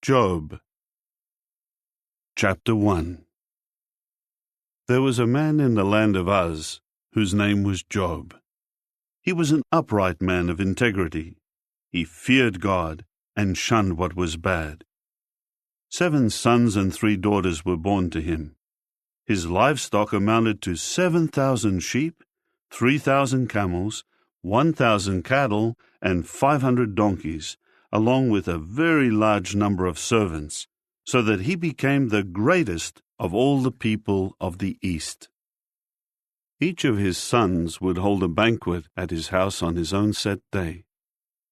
Job. Chapter 1. There was a man in the land of Uz, whose name was Job. He was an upright man of integrity. He feared God and shunned what was bad. 7 sons and 3 daughters were born to him. His livestock amounted to 7,000 sheep, 3,000 camels, 1,000 cattle, and 500 donkeys, along with a very large number of servants, so that he became the greatest of all the people of the East. Each of his sons would hold a banquet at his house on his own set day.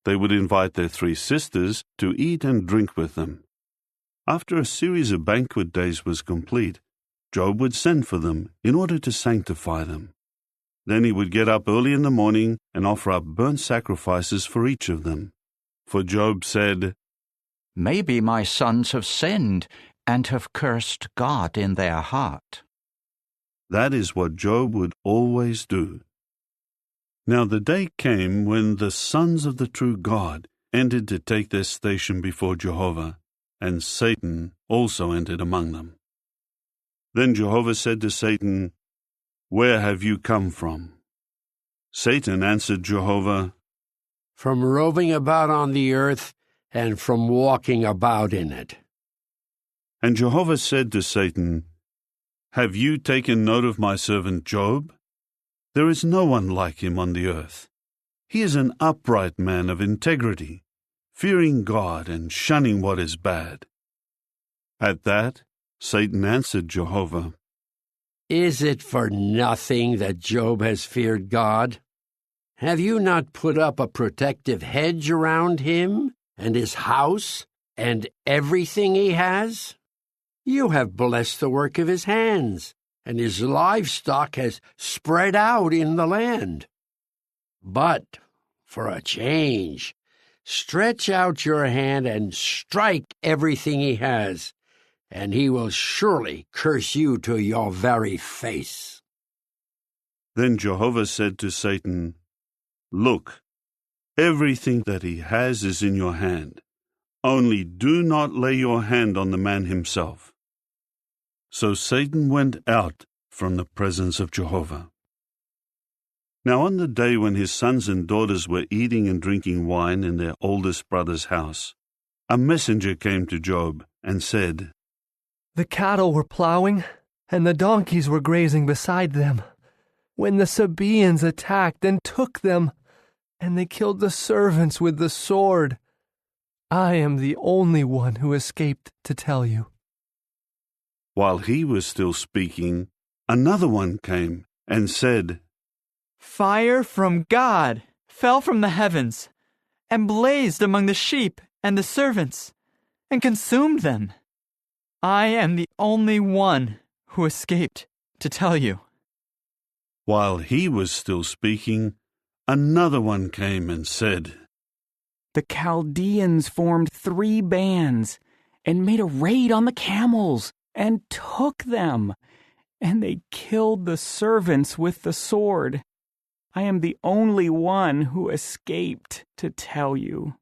They would invite their 3 sisters to eat and drink with them. After a series of banquet days was complete, Job would send for them in order to sanctify them. Then he would get up early in the morning and offer up burnt sacrifices for each of them. For Job said, "Maybe my sons have sinned and have cursed God in their heart." That is what Job would always do. Now the day came when the sons of the true God entered to take their station before Jehovah, and Satan also entered among them. Then Jehovah said to Satan, "Where have you come from?" Satan answered Jehovah, "From roving about on the earth and from walking about in it." And Jehovah said to Satan, "Have you taken note of my servant Job? There is no one like him on the earth. He is an upright man of integrity, fearing God and shunning what is bad." At that, Satan answered Jehovah, "Is it for nothing that Job has feared God? Have you not put up a protective hedge around him and his house and everything he has? You have blessed the work of his hands, and his livestock has spread out in the land. But, for a change, stretch out your hand and strike everything he has, and he will surely curse you to your very face." Then Jehovah said to Satan, "Look, everything that he has is in your hand. Only do not lay your hand on the man himself." So Satan went out from the presence of Jehovah. Now on the day when his sons and daughters were eating and drinking wine in their oldest brother's house, a messenger came to Job and said, "The cattle were plowing, and the donkeys were grazing beside them, when the Sabaeans attacked and took them, and they killed the servants with the sword. I am the only one who escaped to tell you." While he was still speaking, another one came and said, "Fire from God fell from the heavens, and blazed among the sheep and the servants, and consumed them. I am the only one who escaped to tell you." While he was still speaking, another one came and said, "The Chaldeans formed 3 bands and made a raid on the camels and took them, and they killed the servants with the sword. I am the only one who escaped to tell you."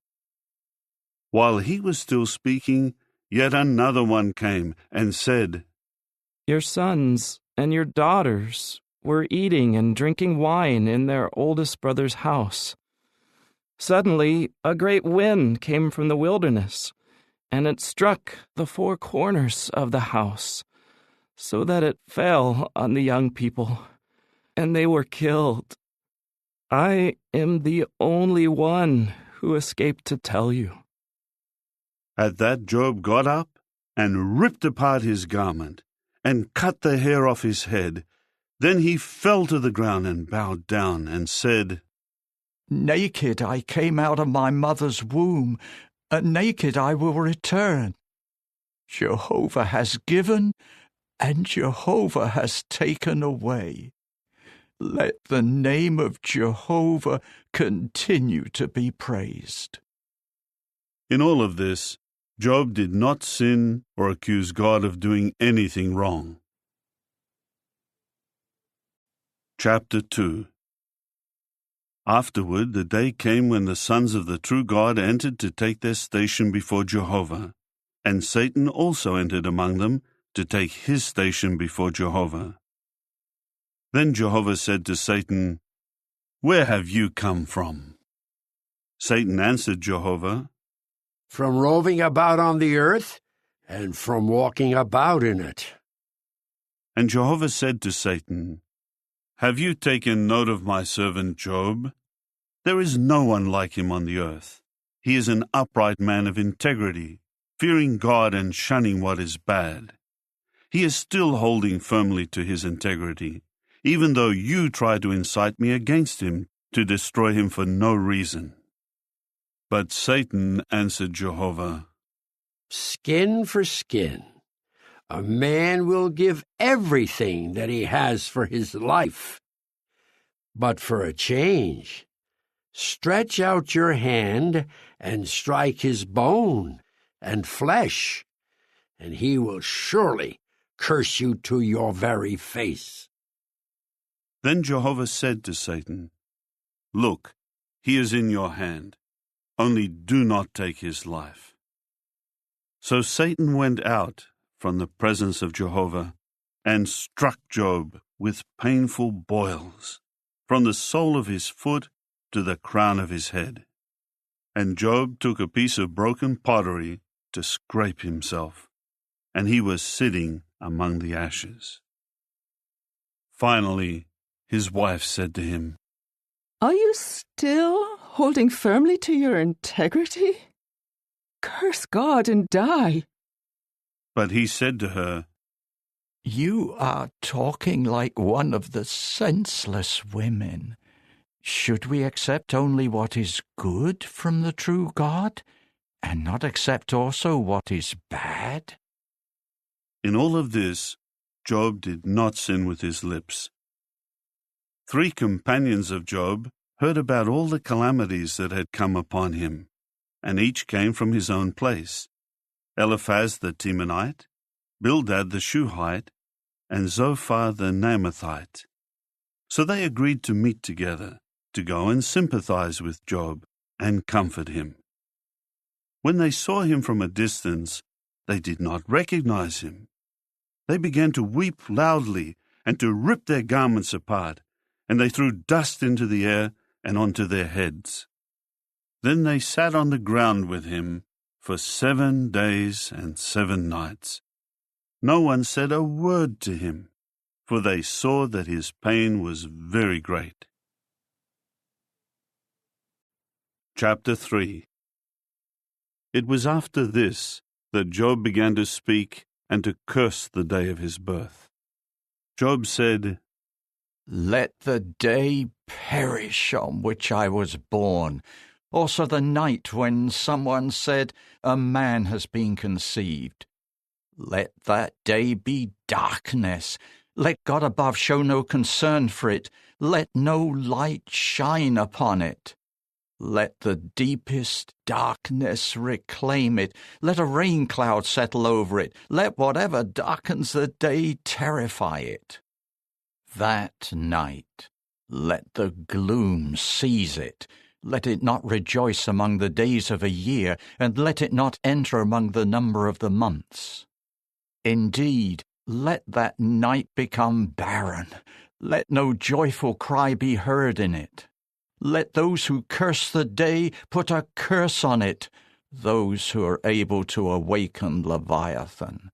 While he was still speaking, yet another one came and said, "Your sons and your daughters were eating and drinking wine in their oldest brother's house. Suddenly, a great wind came from the wilderness, and it struck the 4 corners of the house, so that it fell on the young people, and they were killed. I am the only one who escaped to tell you." At that Job got up and ripped apart his garment and cut the hair off his head. Then he fell to the ground and bowed down and said, "Naked I came out of my mother's womb, and naked I will return. Jehovah has given, and Jehovah has taken away. Let the name of Jehovah continue to be praised." In all of this, Job did not sin or accuse God of doing anything wrong. Chapter 2. Afterward, the day came when the sons of the true God entered to take their station before Jehovah, and Satan also entered among them to take his station before Jehovah. Then Jehovah said to Satan, "Where have you come from?" Satan answered Jehovah, "From roving about on the earth and from walking about in it." And Jehovah said to Satan, "Have you taken note of my servant Job? There is no one like him on the earth. He is an upright man of integrity, fearing God and shunning what is bad. He is still holding firmly to his integrity, even though you try to incite me against him to destroy him for no reason." But Satan answered Jehovah, "Skin for skin. A man will give everything that he has for his life. But for a change, stretch out your hand and strike his bone and flesh, and he will surely curse you to your very face." Then Jehovah said to Satan, "Look, he is in your hand. Only do not take his life." So Satan went out from the presence of Jehovah and struck Job with painful boils, from the sole of his foot to the crown of his head. And Job took a piece of broken pottery to scrape himself, and he was sitting among the ashes. Finally, his wife said to him, "Are you still holding firmly to your integrity? Curse God and die." But he said to her, You are talking like one of the senseless women. Should we accept only what is good from the true God, and not accept also what is bad? In all of this, Job did not sin with his lips. 3 companions of Job heard about all the calamities that had come upon him, and each came from his own place: Eliphaz the Temanite, Bildad the Shuhite, and Zophar the Naamathite. So they agreed to meet together, to go and sympathize with Job and comfort him. When they saw him from a distance, they did not recognize him. They began to weep loudly and to rip their garments apart, and they threw dust into the air and onto their heads. Then they sat on the ground with him for 7 days and 7 nights. No one said a word to him, for they saw that his pain was very great. Chapter 3. It was after this that Job began to speak and to curse the day of his birth. Job said, Let the day perish on which I was born, also the night when someone said, a man has been conceived. Let that day be darkness. Let God above show no concern for it. Let no light shine upon it. Let the deepest darkness reclaim it. Let a rain cloud settle over it. Let whatever darkens the day terrify it. That night, let the gloom seize it. Let it not rejoice among the days of a year, and let it not enter among the number of the months. Indeed, let that night become barren. Let no joyful cry be heard in it. Let those who curse the day put a curse on it, those who are able to awaken Leviathan.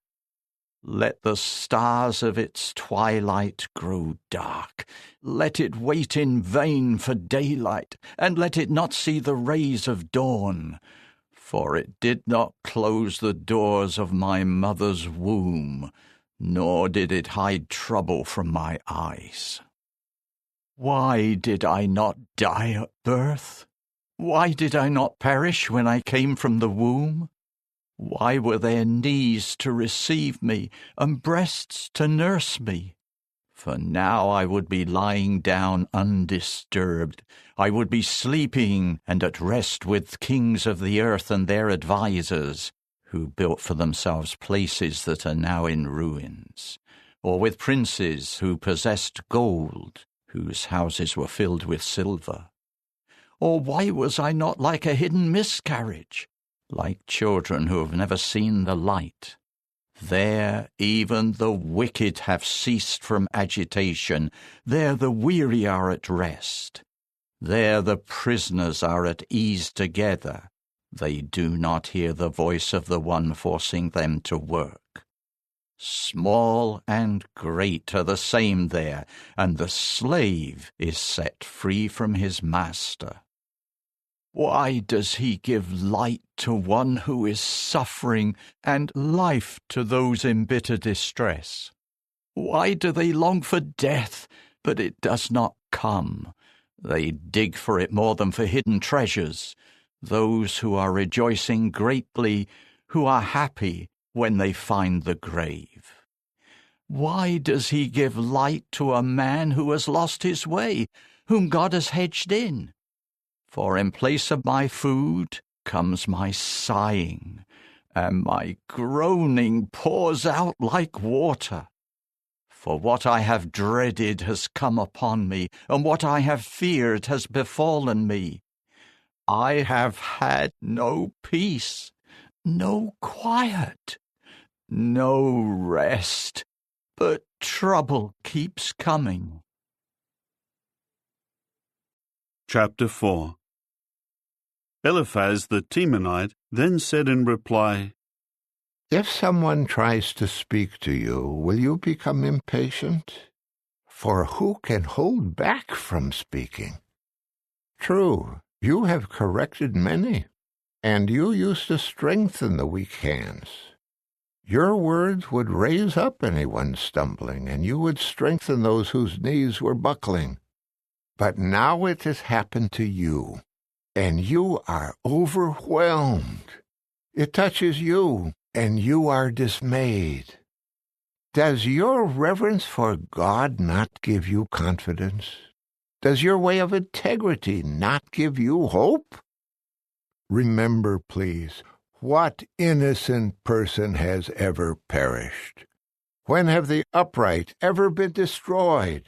Let the stars of its twilight grow dark. Let it wait in vain for daylight, and let it not see the rays of dawn. For it did not close the doors of my mother's womb, nor did it hide trouble from my eyes. Why did I not die at birth? Why did I not perish when I came from the womb? Why were there knees to receive me, and breasts to nurse me? For now I would be lying down undisturbed. I would be sleeping and at rest with kings of the earth and their advisers, who built for themselves places that are now in ruins, or with princes who possessed gold, whose houses were filled with silver. Or why was I not like a hidden miscarriage, like children who have never seen the light. There even the wicked have ceased from agitation. There the weary are at rest. There the prisoners are at ease together. They do not hear the voice of the one forcing them to work. Small and great are the same there, and the slave is set free from his master. Why does he give light to one who is suffering and life to those in bitter distress? Why do they long for death, but it does not come? They dig for it more than for hidden treasures. Those who are rejoicing greatly, who are happy when they find the grave. Why does he give light to a man who has lost his way, whom God has hedged in? For in place of my food comes my sighing, and my groaning pours out like water. For what I have dreaded has come upon me, and what I have feared has befallen me. I have had no peace, no quiet, no rest, but trouble keeps coming. Chapter 4. Eliphaz the Temanite then said in reply, If someone tries to speak to you, will you become impatient? For who can hold back from speaking? True, you have corrected many, and you used to strengthen the weak hands. Your words would raise up anyone stumbling, and you would strengthen those whose knees were buckling. But now it has happened to you, and you are overwhelmed. It touches you, and you are dismayed. Does your reverence for God not give you confidence? Does your way of integrity not give you hope? Remember, please, what innocent person has ever perished? When have the upright ever been destroyed?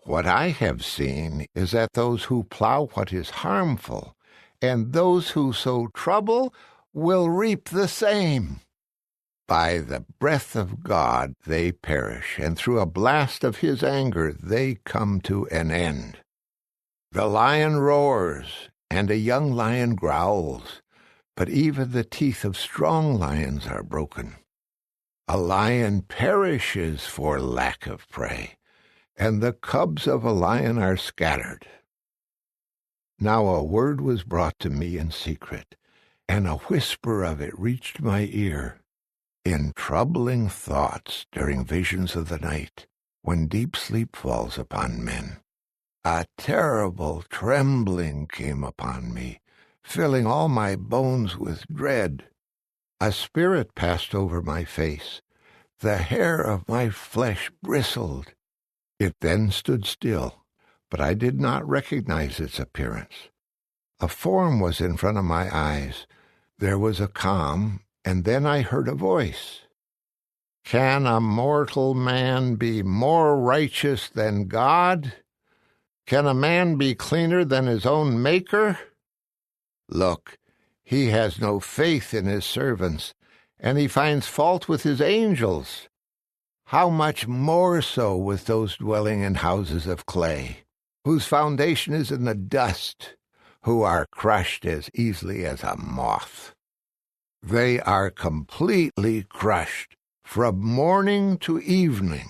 What I have seen is that those who plow what is harmful, and those who sow trouble, will reap the same. By the breath of God they perish, and through a blast of his anger they come to an end. The lion roars, and a young lion growls, but even the teeth of strong lions are broken. A lion perishes for lack of prey, and the cubs of a lion are scattered. Now a word was brought to me in secret, and a whisper of it reached my ear. In troubling thoughts during visions of the night, when deep sleep falls upon men, a terrible trembling came upon me, filling all my bones with dread. A spirit passed over my face. The hair of my flesh bristled. It then stood still, but I did not recognize its appearance. A form was in front of my eyes. There was a calm, and then I heard a voice. Can a mortal man be more righteous than God? Can a man be cleaner than his own Maker? Look, he has no faith in his servants, and he finds fault with his angels. How much more so with those dwelling in houses of clay, whose foundation is in the dust, who are crushed as easily as a moth. They are completely crushed from morning to evening.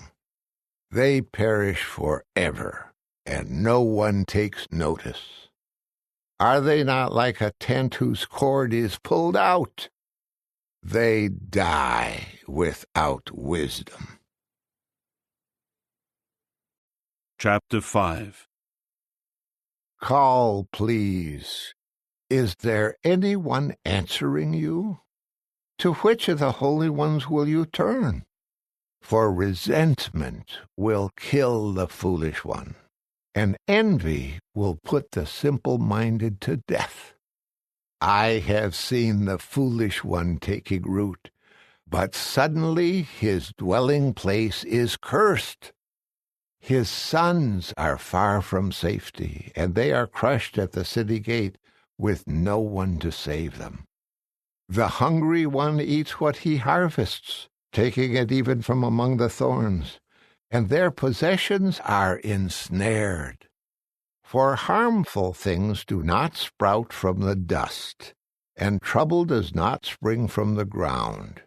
They perish forever, and no one takes notice. Are they not like a tent whose cord is pulled out? They die without wisdom. Chapter 5. Call, please. Is there anyone answering you? To which of the holy ones will you turn? For resentment will kill the foolish one, and envy will put the simple-minded to death. I have seen the foolish one taking root, but suddenly his dwelling place is cursed. His sons are far from safety, and they are crushed at the city gate with no one to save them. The hungry one eats what he harvests, taking it even from among the thorns, and their possessions are ensnared. For harmful things do not sprout from the dust, and trouble does not spring from the ground.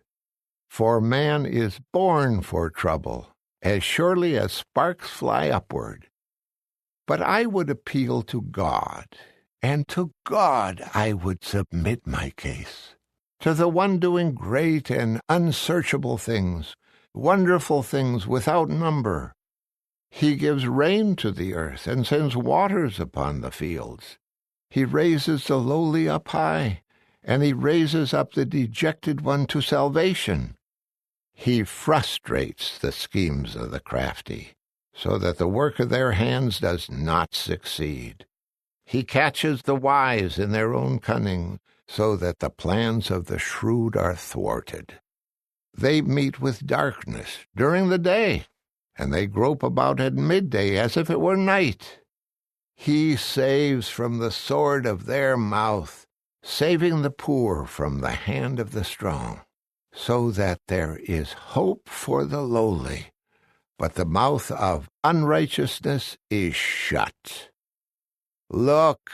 For man is born for trouble, as surely as sparks fly upward. But I would appeal to God, and to God I would submit my case, to the one doing great and unsearchable things, wonderful things without number. He gives rain to the earth and sends waters upon the fields. He raises the lowly up high, and he raises up the dejected one to salvation. He frustrates the schemes of the crafty, so that the work of their hands does not succeed. He catches the wise in their own cunning, so that the plans of the shrewd are thwarted. They meet with darkness during the day, and they grope about at midday as if it were night. He saves from the sword of their mouth, saving the poor from the hand of the strong, so that there is hope for the lowly, but the mouth of unrighteousness is shut. Look,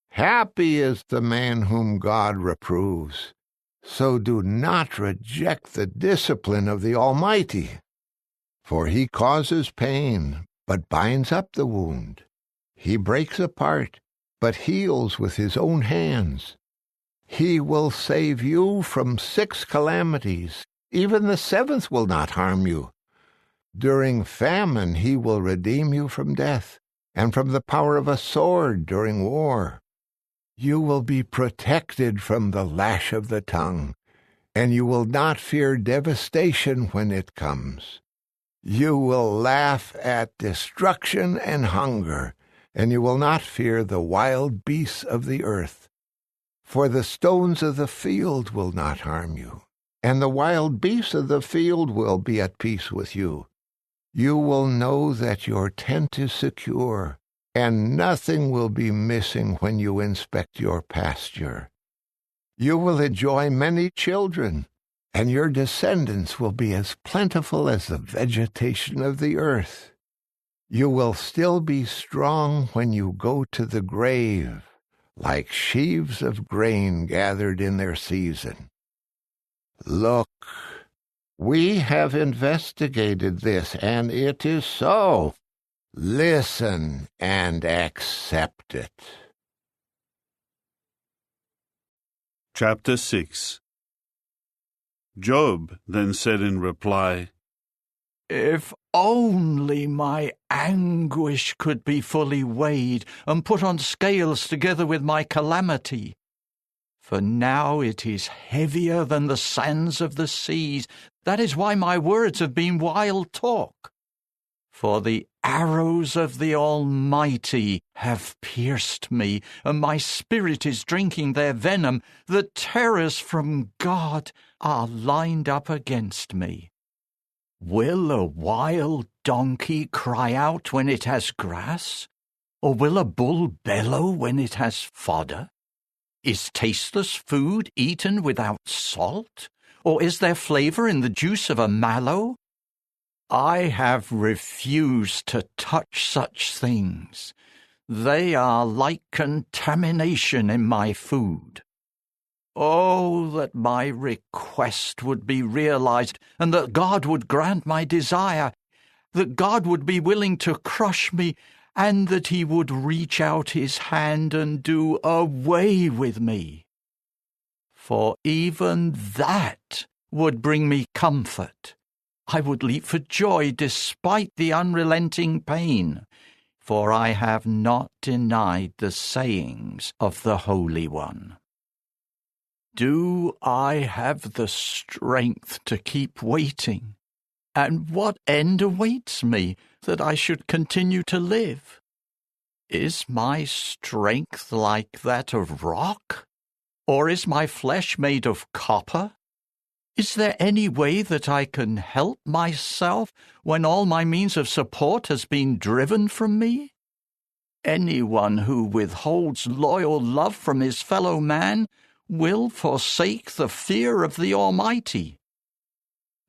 happy is the man whom God reproves. So do not reject the discipline of the Almighty. For he causes pain, but binds up the wound. He breaks apart, but heals with his own hands. He will save you from 6 calamities. Even the 7th will not harm you. During famine he will redeem you from death, and from the power of a sword during war. You will be protected from the lash of the tongue, and you will not fear devastation when it comes. You will laugh at destruction and hunger, and you will not fear the wild beasts of the earth. For the stones of the field will not harm you, and the wild beasts of the field will be at peace with you. You will know that your tent is secure, and nothing will be missing when you inspect your pasture. You will enjoy many children, and your descendants will be as plentiful as the vegetation of the earth. You will still be strong when you go to the grave, like sheaves of grain gathered in their season. Look, we have investigated this, and it is so. Listen and accept it. Chapter 6. Job then said in reply, If only my anguish could be fully weighed and put on scales together with my calamity. For now it is heavier than the sands of the seas. That is why my words have been wild talk. For the arrows of the Almighty have pierced me, and my spirit is drinking their venom. The terrors from God are lined up against me. Will a wild donkey cry out when it has grass? Or will a bull bellow when it has fodder? Is tasteless food eaten without salt? Or is there flavor in the juice of a mallow? I have refused to touch such things. They are like contamination in my food. Oh, that my request would be realized, and that God would grant my desire, that God would be willing to crush me, and that he would reach out his hand and do away with me. For even that would bring me comfort. I would leap for joy despite the unrelenting pain, for I have not denied the sayings of the Holy One. Do I have the strength to keep waiting? And what end awaits me that I should continue to live? Is my strength like that of rock? Or is my flesh made of copper? Is there any way that I can help myself when all my means of support has been driven from me? Anyone who withholds loyal love from his fellow man will forsake the fear of the Almighty.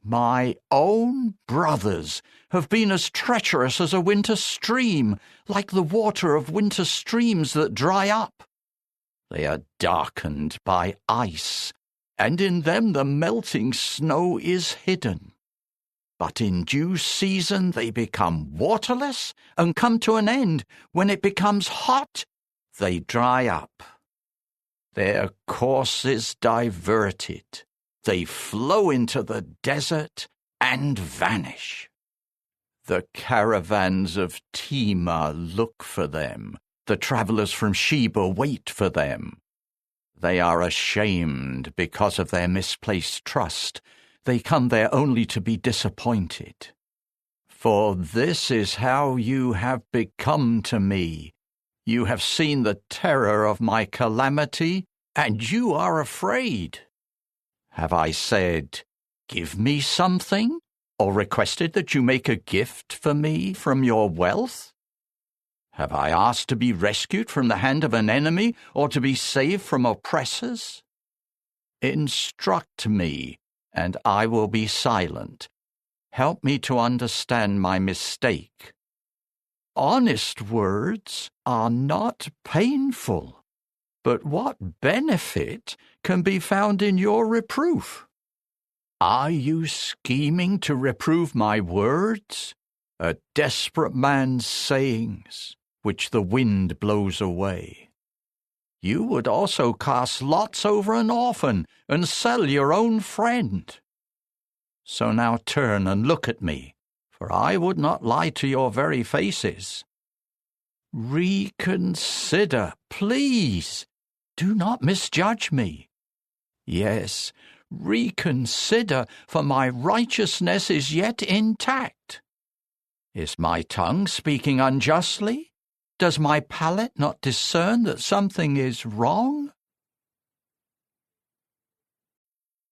My own brothers have been as treacherous as a winter stream, like the water of winter streams that dry up. They are darkened by ice, and in them the melting snow is hidden. But in due season they become waterless and come to an end. When it becomes hot, they dry up. Their course is diverted. They flow into the desert and vanish. The caravans of Tema look for them. The travellers from Sheba wait for them. They are ashamed because of their misplaced trust. They come there only to be disappointed. For this is how you have become to me. You have seen the terror of my calamity, and you are afraid. Have I said, "Give me something," or requested that you make a gift for me from your wealth? Have I asked to be rescued from the hand of an enemy, or to be saved from oppressors? Instruct me, and I will be silent. Help me to understand my mistake. Honest words are not painful, but what benefit can be found in your reproof? Are you scheming to reprove my words, a desperate man's sayings, which the wind blows away? You would also cast lots over an orphan and sell your own friend. So now turn and look at me, for I would not lie to your very faces. Reconsider, please. Do not misjudge me. Yes, reconsider, for my righteousness is yet intact. Is my tongue speaking unjustly? Does my palate not discern that something is wrong?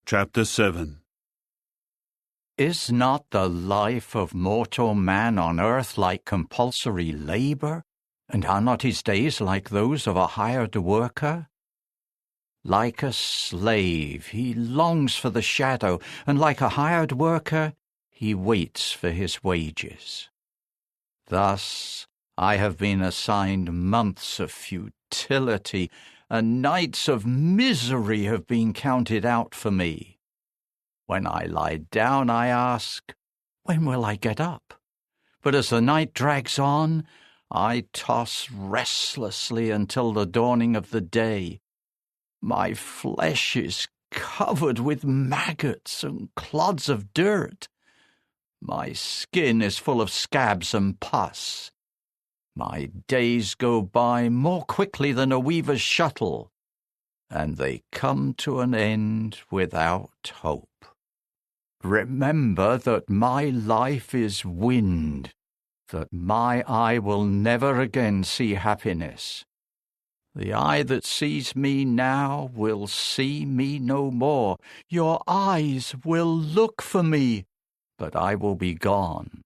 Chapter 7. Is not the life of mortal man on earth like compulsory labor, and are not his days like those of a hired worker? Like a slave, he longs for the shadow, and like a hired worker, he waits for his wages. Thus, I have been assigned months of futility, and nights of misery have been counted out for me. When I lie down, I ask, when will I get up? But as the night drags on, I toss restlessly until the dawning of the day. My flesh is covered with maggots and clods of dirt. My skin is full of scabs and pus. My days go by more quickly than a weaver's shuttle, and they come to an end without hope. Remember that my life is wind, that my eye will never again see happiness. The eye that sees me now will see me no more. Your eyes will look for me, but I will be gone.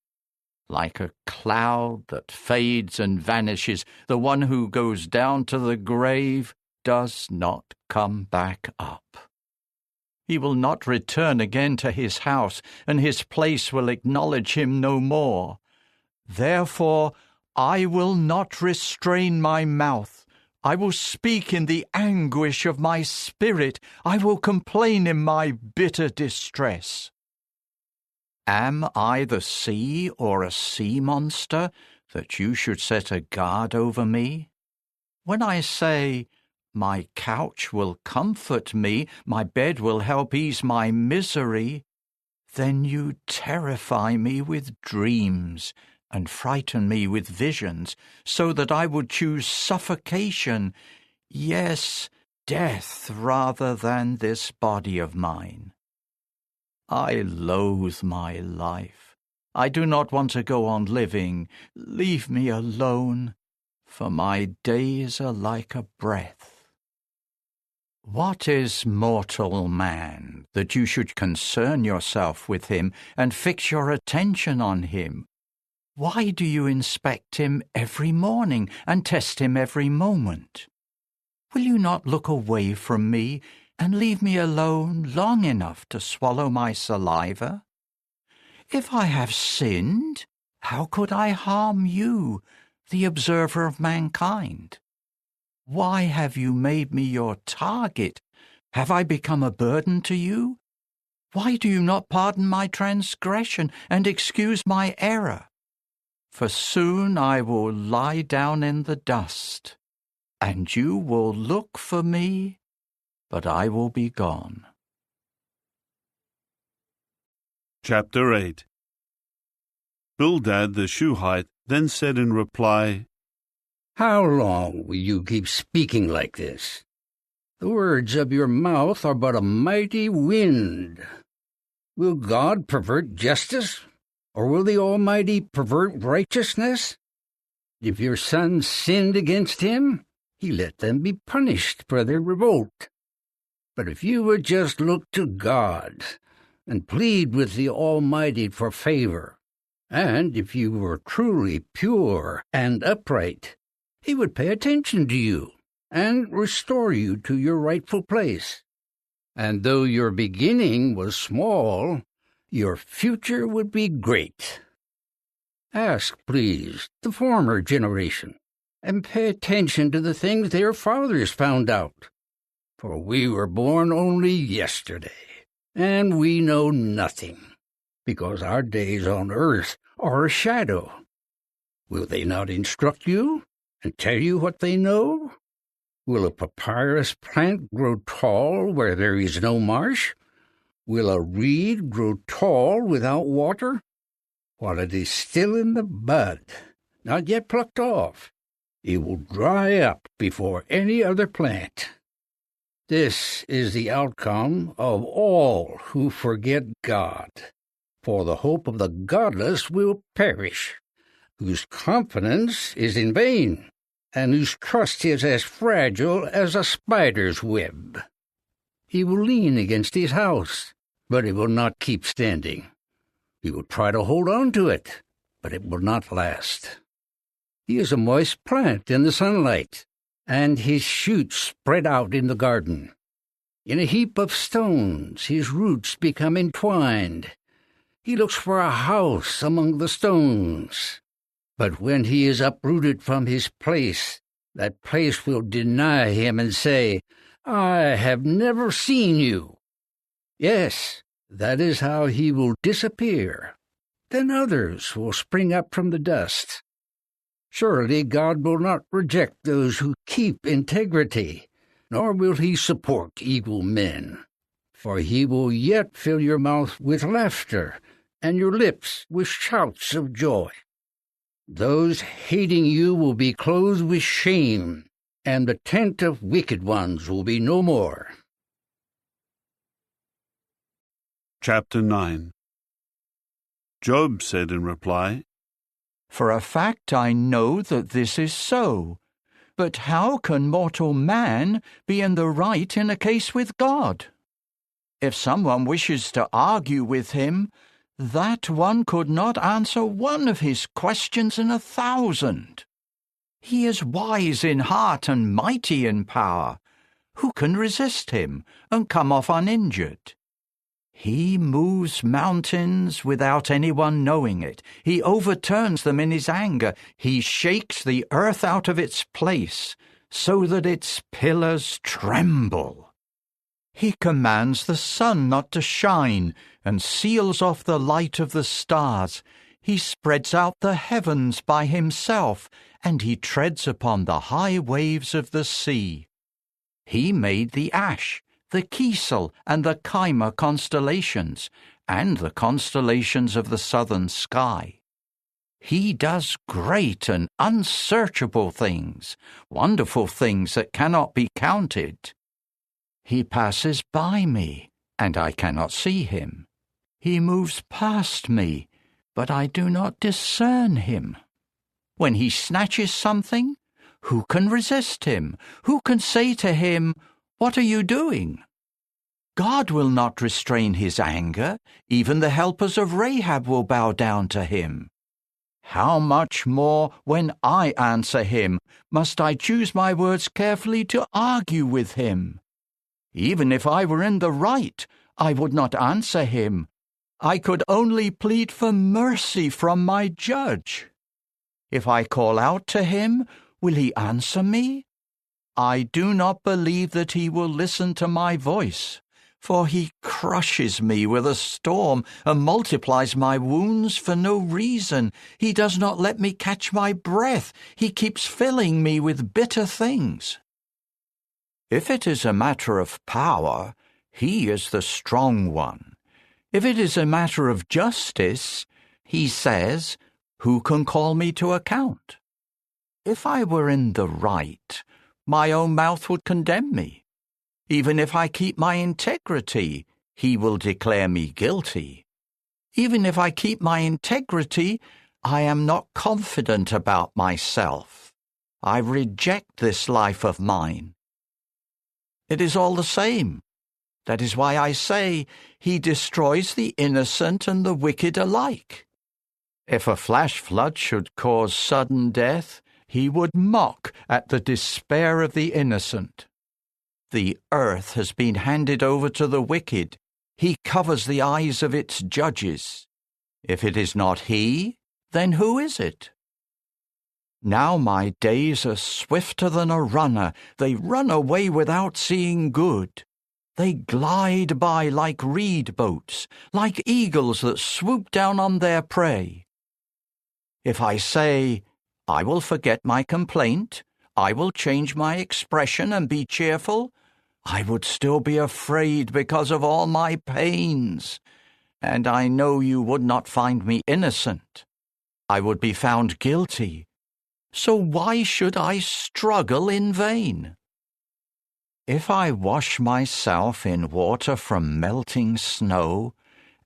Like a cloud that fades and vanishes, the one who goes down to the grave does not come back up. He will not return again to his house, and his place will acknowledge him no more. Therefore, I will not restrain my mouth. I will speak in the anguish of my spirit. I will complain in my bitter distress. Am I the sea or a sea monster, that you should set a guard over me? When I say, my couch will comfort me, my bed will help ease my misery, then you terrify me with dreams and frighten me with visions, so that I would choose suffocation, yes, death, rather than this body of mine. I loathe my life. I do not want to go on living. Leave me alone, for my days are like a breath. What is mortal man, that you should concern yourself with him and fix your attention on him? Why do you inspect him every morning and test him every moment? Will you not look away from me and leave me alone long enough to swallow my saliva? If I have sinned, how could I harm you, the observer of mankind? Why have you made me your target? Have I become a burden to you? Why do you not pardon my transgression and excuse my error? For soon I will lie down in the dust, and you will look for me, but I will be gone. Chapter 8. Bildad the Shuhite then said in reply, How long will you keep speaking like this? The words of your mouth are but a mighty wind. Will God pervert justice, or will the Almighty pervert righteousness? If your sons sinned against him, he let them be punished for their revolt. But if you would just look to God and plead with the Almighty for favor, and if you were truly pure and upright, he would pay attention to you and restore you to your rightful place. And though your beginning was small, your future would be great. Ask, please, the former generation, and pay attention to the things their fathers found out. For we were born only yesterday, and we know nothing, because our days on earth are a shadow. Will they not instruct you and tell you what they know? Will a papyrus plant grow tall where there is no marsh? Will a reed grow tall without water? While it is still in the bud, not yet plucked off, it will dry up before any other plant. This is the outcome of all who forget God. For the hope of the godless will perish, whose confidence is in vain, and whose trust is as fragile as a spider's web. He will lean against his house, but it will not keep standing. He will try to hold on to it, but it will not last. He is a moist plant in the sunlight, and his shoots spread out in the garden. In a heap of stones his roots become entwined. He looks for a house among the stones. But when he is uprooted from his place, that place will deny him and say, I have never seen you. Yes, that is how he will disappear. Then others will spring up from the dust. Surely God will not reject those who keep integrity, nor will he support evil men. For he will yet fill your mouth with laughter, and your lips with shouts of joy. Those hating you will be clothed with shame, and the tent of wicked ones will be no more. Chapter 9. Job said in reply, For a fact I know that this is so. But how can mortal man be in the right in a case with God? If someone wishes to argue with him, that one could not answer one of his questions in 1,000. He is wise in heart and mighty in power. Who can resist him and come off uninjured? He moves mountains without anyone knowing it. He overturns them in his anger. He shakes the earth out of its place so that its pillars tremble. He commands the sun not to shine and seals off the light of the stars. He spreads out the heavens by himself, and he treads upon the high waves of the sea. He made the Ash, the Kisel, and the Chima constellations, and the constellations of the southern sky. He does great and unsearchable things, wonderful things that cannot be counted. He passes by me, and I cannot see him. He moves past me, but I do not discern him. When he snatches something, who can resist him? Who can say to him, What are you doing? God will not restrain his anger. Even the helpers of Rahab will bow down to him. How much more, when I answer him, must I choose my words carefully to argue with him? Even if I were in the right, I would not answer him. I could only plead for mercy from my judge. If I call out to him, will he answer me? I do not believe that he will listen to my voice, for he crushes me with a storm and multiplies my wounds for no reason. He does not let me catch my breath. He keeps filling me with bitter things. If it is a matter of power, he is the strong one. If it is a matter of justice, he says, who can call me to account? If I were in the right, my own mouth would condemn me. Even if I keep my integrity, he will declare me guilty. Even if I keep my integrity, I am not confident about myself. I reject this life of mine. It is all the same. That is why I say he destroys the innocent and the wicked alike. If a flash flood should cause sudden death, he would mock at the despair of the innocent. The earth has been handed over to the wicked. He covers the eyes of its judges. If it is not he, then who is it? Now my days are swifter than a runner. They run away without seeing good. They glide by like reed boats, like eagles that swoop down on their prey. If I say, I will forget my complaint, I will change my expression and be cheerful, I would still be afraid because of all my pains, and I know you would not find me innocent. I would be found guilty. So why should I struggle in vain? If I wash myself in water from melting snow,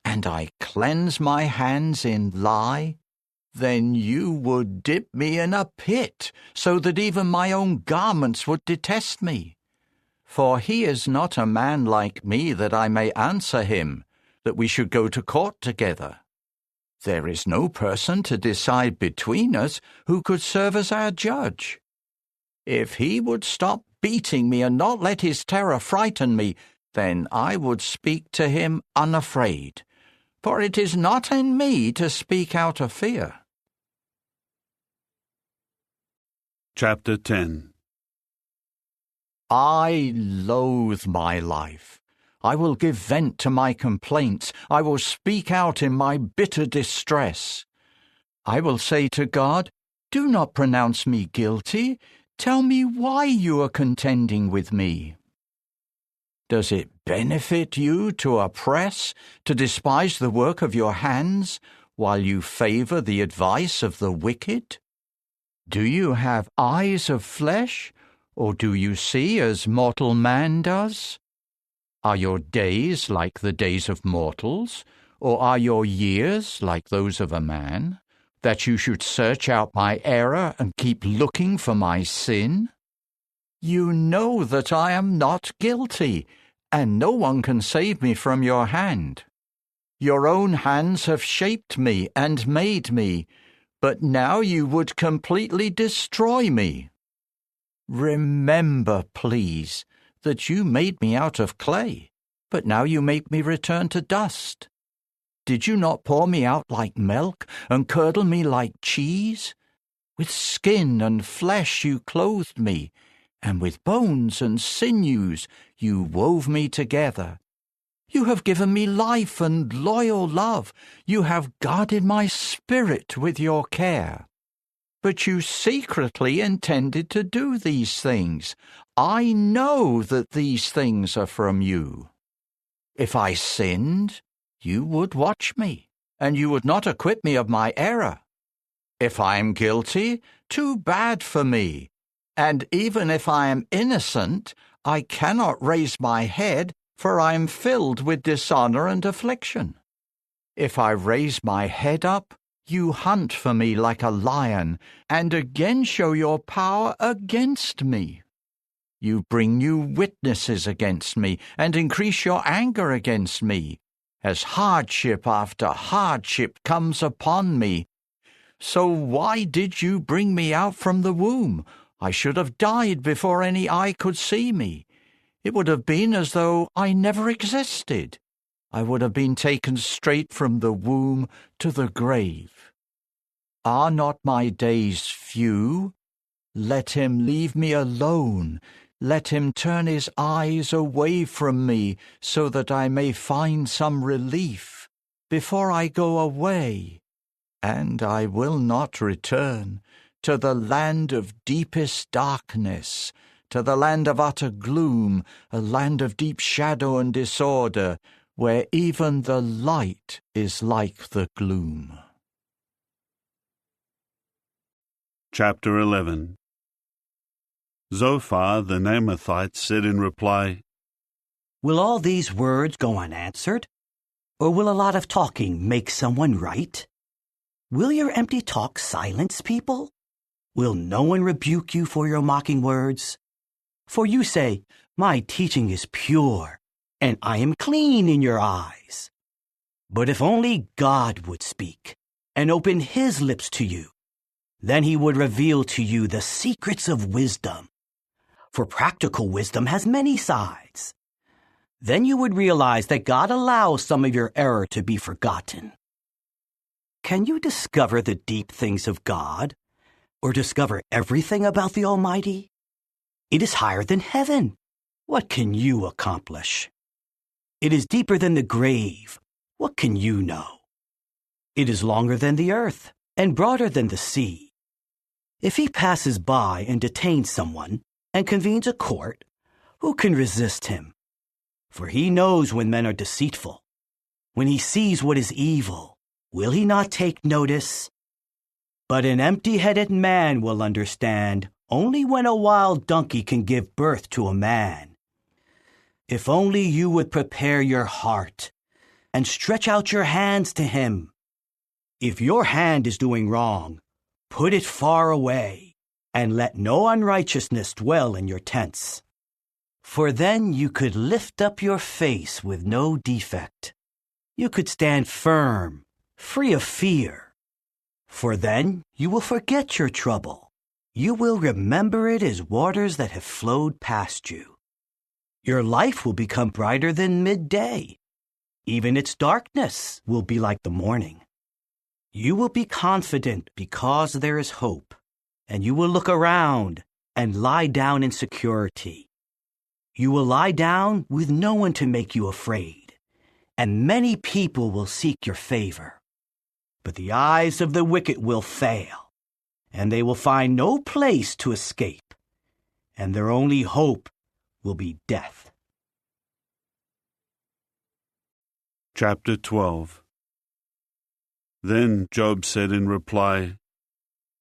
and I cleanse my hands in lye, then you would dip me in a pit, so that even my own garments would detest me. For he is not a man like me that I may answer him, that we should go to court together. There is no person to decide between us who could serve as our judge. If he would stop beating me and not let his terror frighten me, then I would speak to him unafraid, for it is not in me to speak out of fear. Chapter 10. I loathe my life. I will give vent to my complaints. I will speak out in my bitter distress. I will say to God, do not pronounce me guilty. Tell me why you are contending with me. Does it benefit you to oppress, to despise the work of your hands, while you favor the advice of the wicked? Do you have eyes of flesh, or do you see as mortal man does? Are your days like the days of mortals, or are your years like those of a man, that you should search out my error and keep looking for my sin? You know that I am not guilty, and no one can save me from your hand. Your own hands have shaped me and made me, but now you would completely destroy me. Remember, please, that you made me out of clay, but now you make me return to dust. Did you not pour me out like milk and curdle me like cheese? With skin and flesh you clothed me, and with bones and sinews you wove me together. You have given me life and loyal love. You have guarded my spirit with your care. But you secretly intended to do these things. I know that these things are from you. If I sinned, you would watch me, and you would not acquit me of my error. If I am guilty, too bad for me. And even if I am innocent, I cannot raise my head, for I am filled with dishonor and affliction. If I raise my head up, you hunt for me like a lion, and again show your power against me. You bring new witnesses against me, and increase your anger against me, as hardship after hardship comes upon me. So why did you bring me out from the womb? I should have died before any eye could see me. It would have been as though I never existed. I would have been taken straight from the womb to the grave. Are not my days few? Let him leave me alone. Let him turn his eyes away from me, so that I may find some relief before I go away. And I will not return to the land of deepest darkness, to the land of utter gloom, a land of deep shadow and disorder, where even the light is like the gloom. Chapter 11. Zophar the Naamathite said in reply, Will all these words go unanswered? Or will a lot of talking make someone right? Will your empty talk silence people? Will no one rebuke you for your mocking words? For you say, My teaching is pure, and I am clean in your eyes. But if only God would speak and open his lips to you, then he would reveal to you the secrets of wisdom. For practical wisdom has many sides. Then you would realize that God allows some of your error to be forgotten. Can you discover the deep things of God, or discover everything about the Almighty? It is higher than heaven. What can you accomplish? It is deeper than the grave. What can you know? It is longer than the earth, and broader than the sea. If he passes by and detains someone, and convenes a court, who can resist him? For he knows when men are deceitful. When he sees what is evil, will he not take notice? But an empty-headed man will understand only when a wild donkey can give birth to a man. If only you would prepare your heart and stretch out your hands to him. If your hand is doing wrong, put it far away, and let no unrighteousness dwell in your tents. For then you could lift up your face with no defect. You could stand firm, free of fear. For then you will forget your trouble. You will remember it as waters that have flowed past you. Your life will become brighter than midday. Even its darkness will be like the morning. You will be confident because there is hope, and you will look around and lie down in security. You will lie down with no one to make you afraid, and many people will seek your favor. But the eyes of the wicked will fail, and they will find no place to escape, and their only hope will be death. Chapter 12. Then Job said in reply,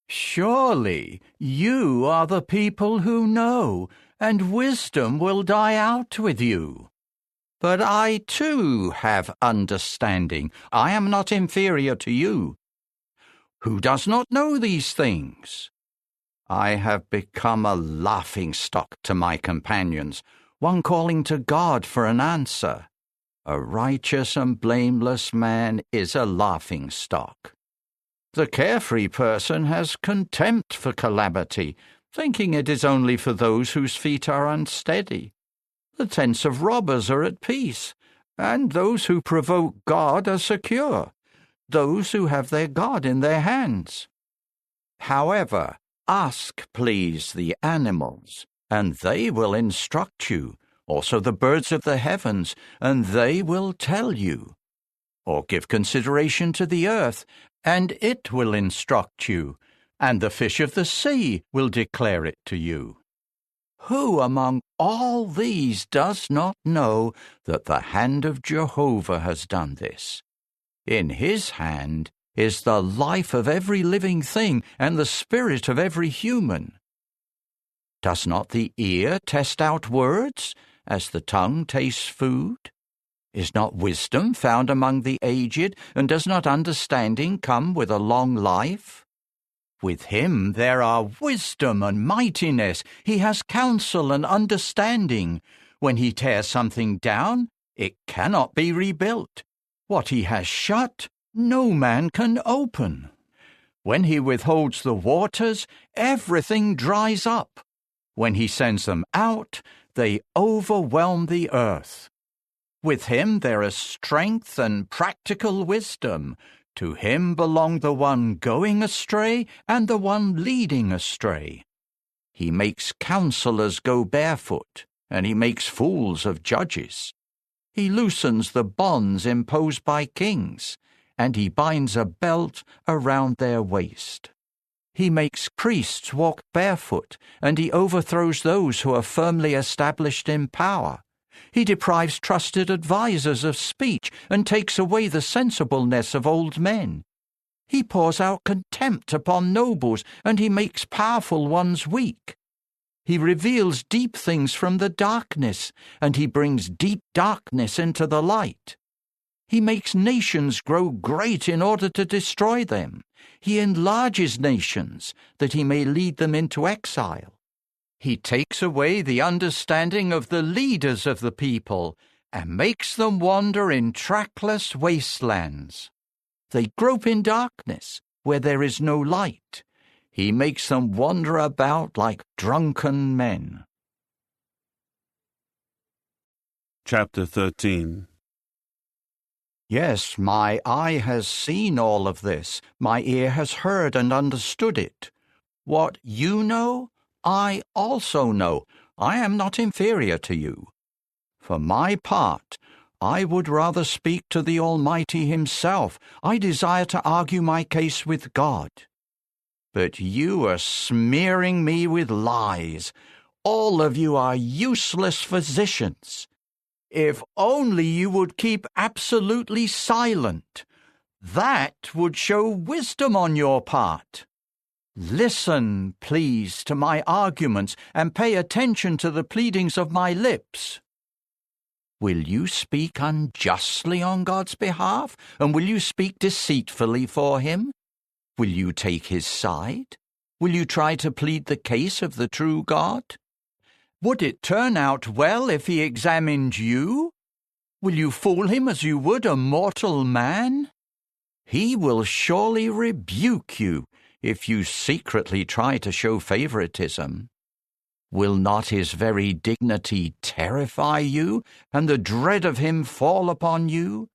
Surely you are the people who know, and wisdom will die out with you. But I too have understanding. I am not inferior to you. Who does not know these things? I have become a laughingstock to my companions, one calling to God for an answer. A righteous and blameless man is a laughingstock. The carefree person has contempt for calamity, thinking it is only for those whose feet are unsteady. The tents of robbers are at peace, and those who provoke God are secure, those who have their God in their hands. However, ask, please, the animals, and they will instruct you, also the birds of the heavens, and they will tell you. Or give consideration to the earth, and it will instruct you, and the fish of the sea will declare it to you. Who among all these does not know that the hand of Jehovah has done this? In his hand is the life of every living thing and the spirit of every human. Does not the ear test out words, as the tongue tastes food? Is not wisdom found among the aged, and does not understanding come with a long life? With him there are wisdom and mightiness. He has counsel and understanding. When he tears something down, it cannot be rebuilt. What he has shut, no man can open. When he withholds the waters, everything dries up. When he sends them out, they overwhelm the earth. With him there is strength and practical wisdom. To him belong the one going astray and the one leading astray. He makes counselors go barefoot, and he makes fools of judges. He loosens the bonds imposed by kings, and he binds a belt around their waist. He makes priests walk barefoot, and he overthrows those who are firmly established in power. He deprives trusted advisers of speech and takes away the sensibleness of old men. He pours out contempt upon nobles, and he makes powerful ones weak. He reveals deep things from the darkness, and he brings deep darkness into the light. He makes nations grow great in order to destroy them. He enlarges nations, that he may lead them into exile. He takes away the understanding of the leaders of the people, and makes them wander in trackless wastelands. They grope in darkness, where there is no light. He makes them wander about like drunken men. Chapter 13. Yes, my eye has seen all of this. My ear has heard and understood it. What you know, I also know. I am not inferior to you. For my part, I would rather speak to the Almighty himself. I desire to argue my case with God. But you are smearing me with lies. All of you are useless physicians. If only you would keep absolutely silent. That would show wisdom on your part. Listen, please, to my arguments and pay attention to the pleadings of my lips. Will you speak unjustly on God's behalf, and will you speak deceitfully for him? Will you take his side? Will you try to plead the case of the true God? Would it turn out well if he examined you? Will you fool him as you would a mortal man? He will surely rebuke you if you secretly try to show favoritism. Will not his very dignity terrify you, and the dread of him fall upon you?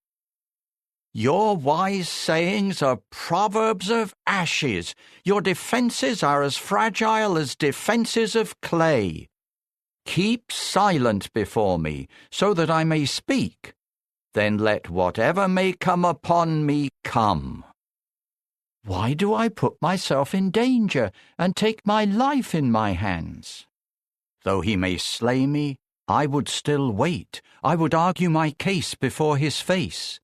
Your wise sayings are proverbs of ashes. Your defenses are as fragile as defenses of clay. Keep silent before me, so that I may speak. Then let whatever may come upon me come. Why do I put myself in danger and take my life in my hands? Though he may slay me, I would still wait. I would argue my case before his face.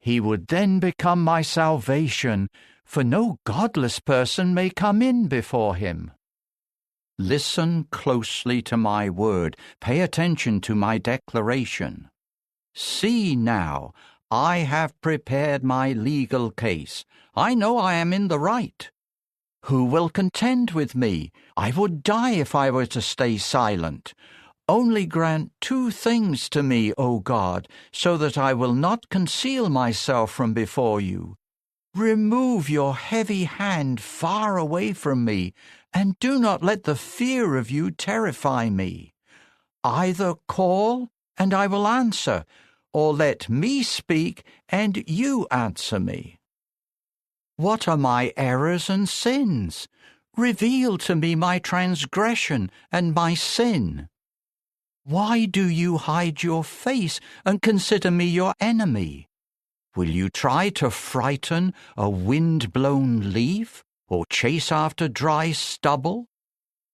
He would then become my salvation, for no godless person may come in before him. Listen closely to my word. Pay attention to my declaration. See now, I have prepared my legal case. I know I am in the right. Who will contend with me? I would die if I were to stay silent. Only grant two things to me, O God, so that I will not conceal myself from before you. Remove your heavy hand far away from me, and do not let the fear of you terrify me. Either call, and I will answer, or let me speak, and you answer me. What are my errors and sins? Reveal to me my transgression and my sin. Why do you hide your face and consider me your enemy? Will you try to frighten a wind-blown leaf or chase after dry stubble?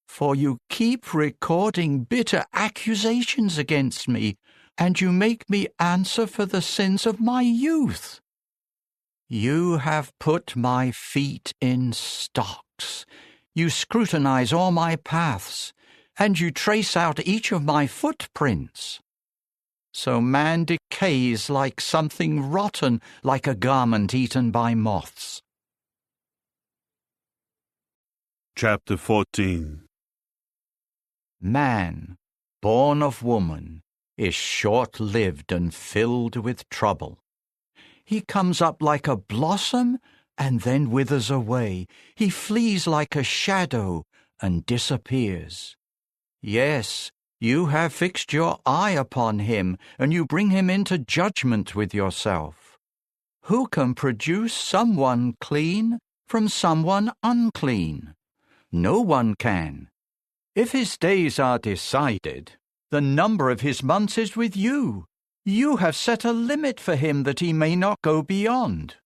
For you keep recording bitter accusations against me, and you make me answer for the sins of my youth. You have put my feet in stocks. You scrutinize all my paths, and you trace out each of my footprints. So man decays like something rotten, like a garment eaten by moths. Chapter 14. Man, born of woman, is short-lived and filled with trouble. He comes up like a blossom and then withers away. He flees like a shadow and disappears. Yes, you have fixed your eye upon him, and you bring him into judgment with yourself. Who can produce someone clean from someone unclean? No one can. If his days are decided, the number of his months is with you. You have set a limit for him that he may not go beyond.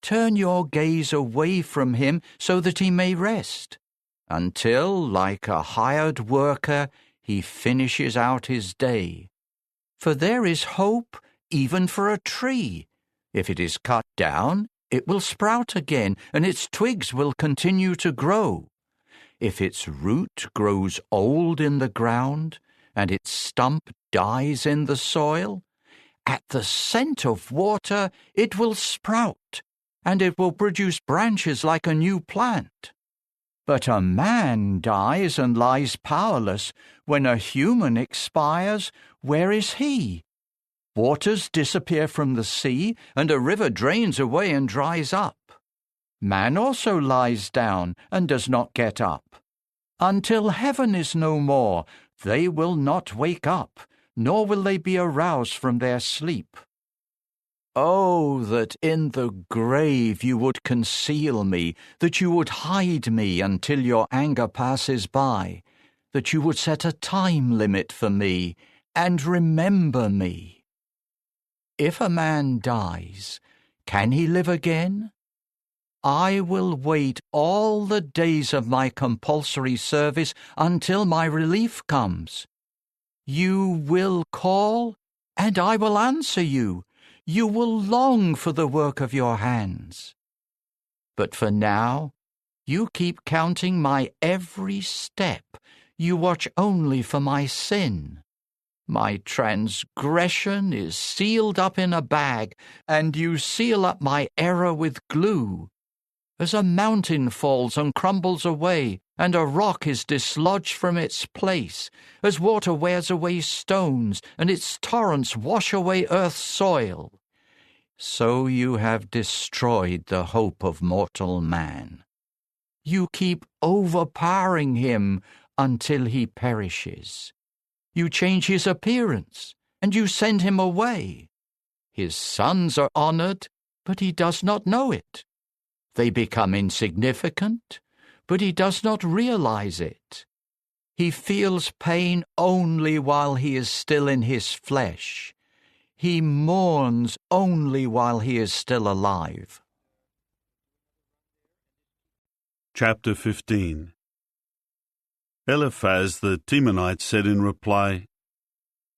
Turn your gaze away from him so that he may rest, until, like a hired worker, he finishes out his day. For there is hope even for a tree. If it is cut down, it will sprout again, and its twigs will continue to grow. If its root grows old in the ground, and its stump dies in the soil, at the scent of water it will sprout, and it will produce branches like a new plant. But a man dies and lies powerless. When a human expires, where is he? Waters disappear from the sea, and a river drains away and dries up. Man also lies down and does not get up. Until heaven is no more, they will not wake up, nor will they be aroused from their sleep. Oh, that in the grave you would conceal me, that you would hide me until your anger passes by, that you would set a time limit for me and remember me. If a man dies, can he live again? I will wait all the days of my compulsory service until my relief comes. You will call, and I will answer you. You will long for the work of your hands. But for now, you keep counting my every step. You watch only for my sin. My transgression is sealed up in a bag, and you seal up my error with glue. As a mountain falls and crumbles away, and a rock is dislodged from its place, as water wears away stones, and its torrents wash away earth's soil, so you have destroyed the hope of mortal man. You keep overpowering him until he perishes. You change his appearance, and you send him away. His sons are honored, but he does not know it. They become insignificant, but he does not realize it. He feels pain only while he is still in his flesh. He mourns only while he is still alive. Chapter 15. Eliphaz the Temanite said in reply,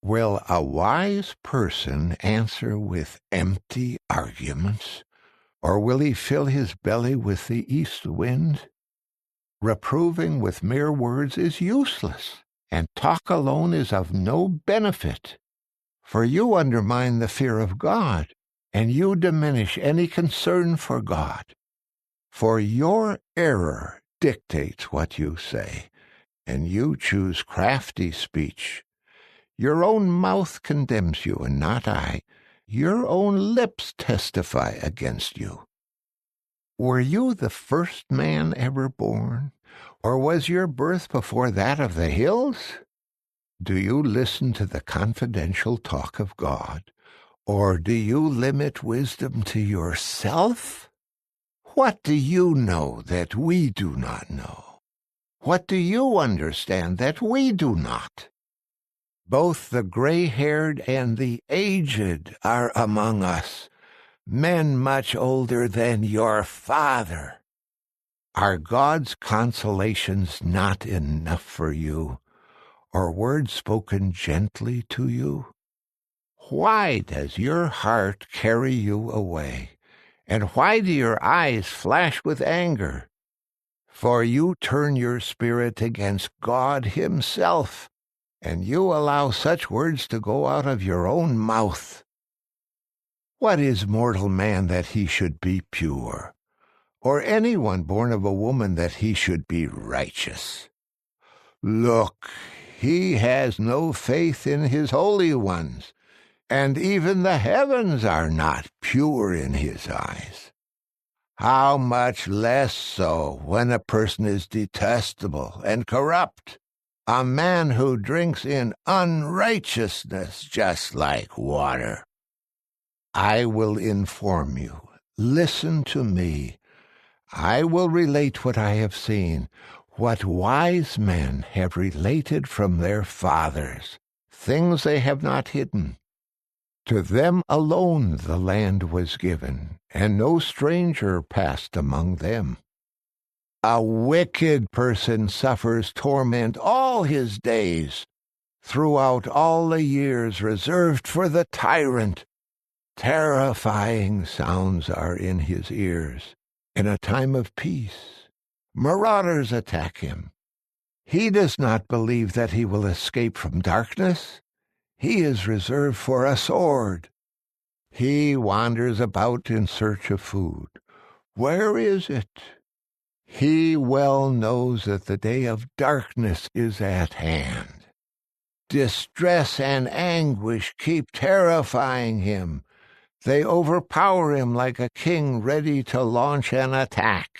Will a wise person answer with empty arguments? Or will he fill his belly with the east wind? Reproving with mere words is useless, and talk alone is of no benefit. For you undermine the fear of God, and you diminish any concern for God. For your error dictates what you say, and you choose crafty speech. Your own mouth condemns you, and not I. Your own lips testify against you. Were you the first man ever born, or was your birth before that of the hills? Do you listen to the confidential talk of God, or do you limit wisdom to yourself? What do you know that we do not know? What do you understand that we do not? Both the gray-haired and the aged are among us, men much older than your father. Are God's consolations not enough for you, or words spoken gently to you? Why does your heart carry you away, and why do your eyes flash with anger? For you turn your spirit against God himself, and you allow such words to go out of your own mouth. What is mortal man that he should be pure, or anyone born of a woman that he should be righteous? Look, he has no faith in his holy ones, and even the heavens are not pure in his eyes. How much less so when a person is detestable and corrupt, a man who drinks in unrighteousness just like water. I will inform you. Listen to me. I will relate what I have seen, what wise men have related from their fathers, things they have not hidden. To them alone the land was given, and no stranger passed among them. A wicked person suffers torment all his days, throughout all the years reserved for the tyrant. Terrifying sounds are in his ears. In a time of peace, marauders attack him. He does not believe that he will escape from darkness. He is reserved for a sword. He wanders about in search of food. Where is it? He well knows that the day of darkness is at hand. Distress and anguish keep terrifying him. They overpower him like a king ready to launch an attack.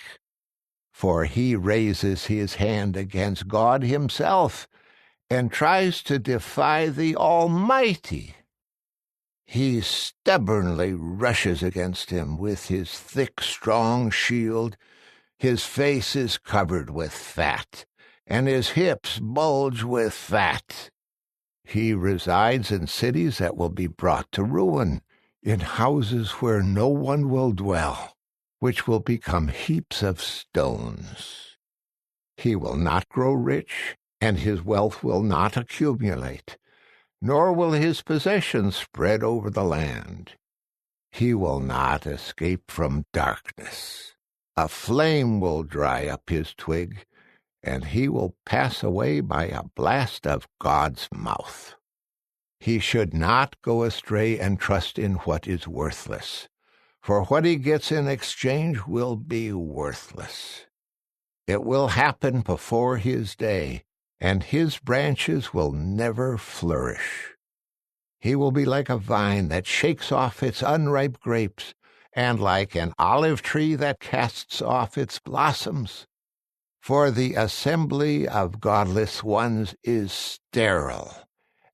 For he raises his hand against God himself and tries to defy the Almighty. He stubbornly rushes against him with his thick, strong shield. His face is covered with fat, and his hips bulge with fat. He resides in cities that will be brought to ruin, in houses where no one will dwell, which will become heaps of stones. He will not grow rich, and his wealth will not accumulate, nor will his possessions spread over the land. He will not escape from darkness. A flame will dry up his twig, and he will pass away by a blast of God's mouth. He should not go astray and trust in what is worthless, for what he gets in exchange will be worthless. It will happen before his day, and his branches will never flourish. He will be like a vine that shakes off its unripe grapes, and like an olive tree that casts off its blossoms. For the assembly of godless ones is sterile,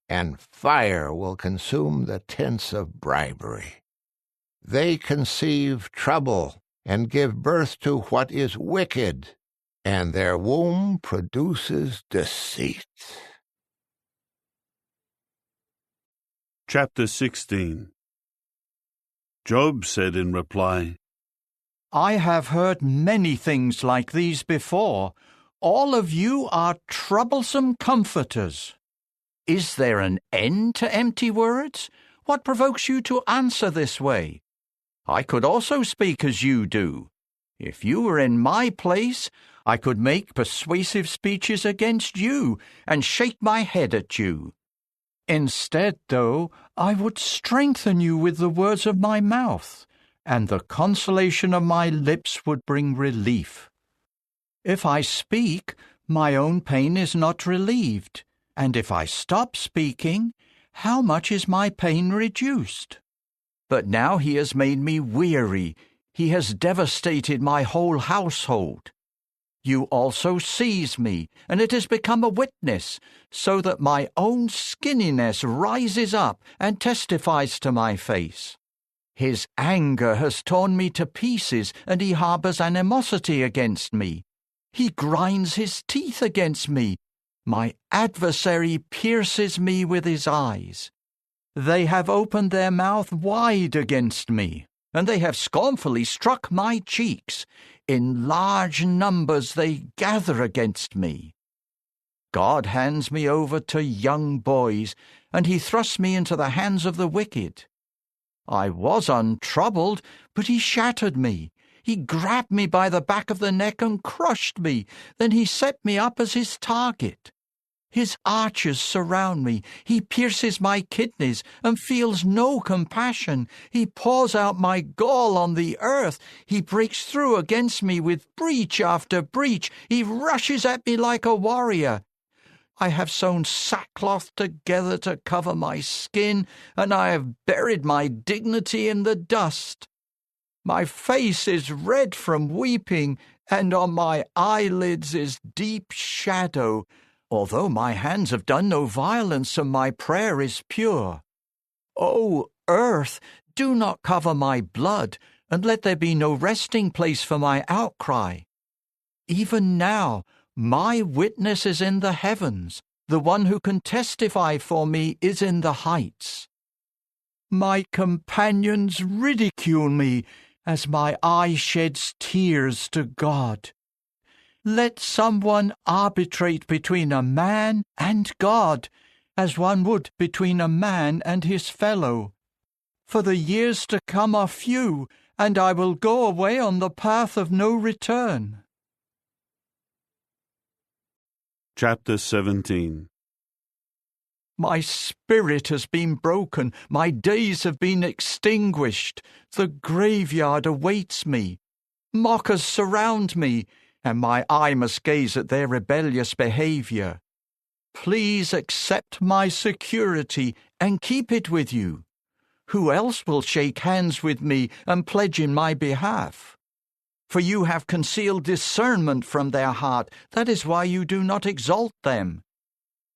and fire will consume the tents of bribery. They conceive trouble and give birth to what is wicked, and their womb produces deceit. Chapter 16. Job said in reply, I have heard many things like these before. All of you are troublesome comforters. Is there an end to empty words? What provokes you to answer this way? I could also speak as you do. If you were in my place, I could make persuasive speeches against you and shake my head at you. Instead, though, I would strengthen you with the words of my mouth, and the consolation of my lips would bring relief. If I speak, my own pain is not relieved, and if I stop speaking, how much is my pain reduced? But now he has made me weary. He has devastated my whole household. You also seize me, and it has become a witness, so that my own skinniness rises up and testifies to my face. His anger has torn me to pieces, and he harbors animosity against me. He grinds his teeth against me. My adversary pierces me with his eyes. They have opened their mouth wide against me, and they have scornfully struck my cheeks. In large numbers they gather against me. God hands me over to young boys, and he thrusts me into the hands of the wicked. I was untroubled, but he shattered me. He grabbed me by the back of the neck and crushed me. Then he set me up as his target. His archers surround me. He pierces my kidneys and feels no compassion. He pours out my gall on the earth. He breaks through against me with breach after breach. He rushes at me like a warrior. I have sewn sackcloth together to cover my skin, and I have buried my dignity in the dust. My face is red from weeping, and on my eyelids is deep shadow, although my hands have done no violence and my prayer is pure. O earth, do not cover my blood, and let there be no resting place for my outcry. Even now, my witness is in the heavens. The one who can testify for me is in the heights. My companions ridicule me as my eye sheds tears to God. Let someone arbitrate between a man and God, as one would between a man and his fellow. For the years to come are few, and I will go away on the path of no return. Chapter 17. My spirit has been broken, my days have been extinguished. The graveyard awaits me. Mockers surround me, and my eye must gaze at their rebellious behavior. Please accept my security and keep it with you. Who else will shake hands with me and pledge in my behalf? For you have concealed discernment from their heart. That is why you do not exalt them.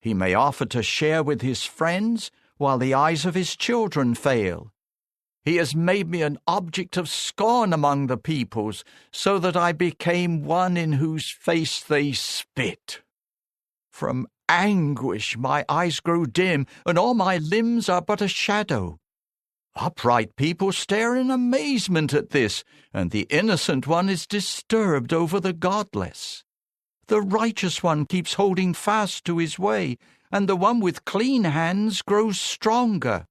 He may offer to share with his friends, while the eyes of his children fail. He has made me an object of scorn among the peoples, so that I became one in whose face they spit. From anguish my eyes grow dim, and all my limbs are but a shadow. Upright people stare in amazement at this, and the innocent one is disturbed over the godless. The righteous one keeps holding fast to his way, and the one with clean hands grows stronger.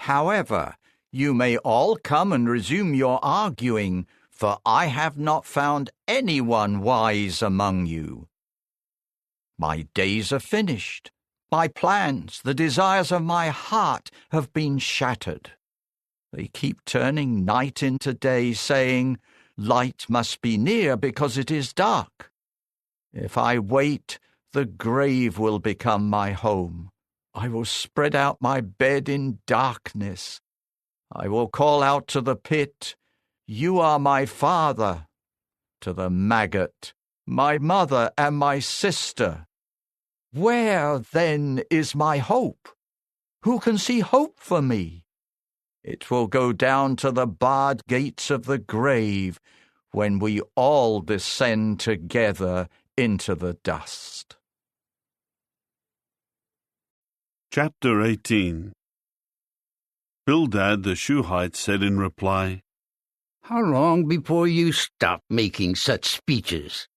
However, you may all come and resume your arguing, for I have not found anyone wise among you. My days are finished. My plans, the desires of my heart, have been shattered. They keep turning night into day, saying, "Light must be near because it is dark." If I wait, the grave will become my home. I will spread out my bed in darkness. I will call out to the pit, "You are my father," to the maggot, "My mother and my sister." Where, then, is my hope? Who can see hope for me? It will go down to the barred gates of the grave when we all descend together into the dust. Chapter 18. Bildad the Shuhite said in reply, How long before you stop making such speeches?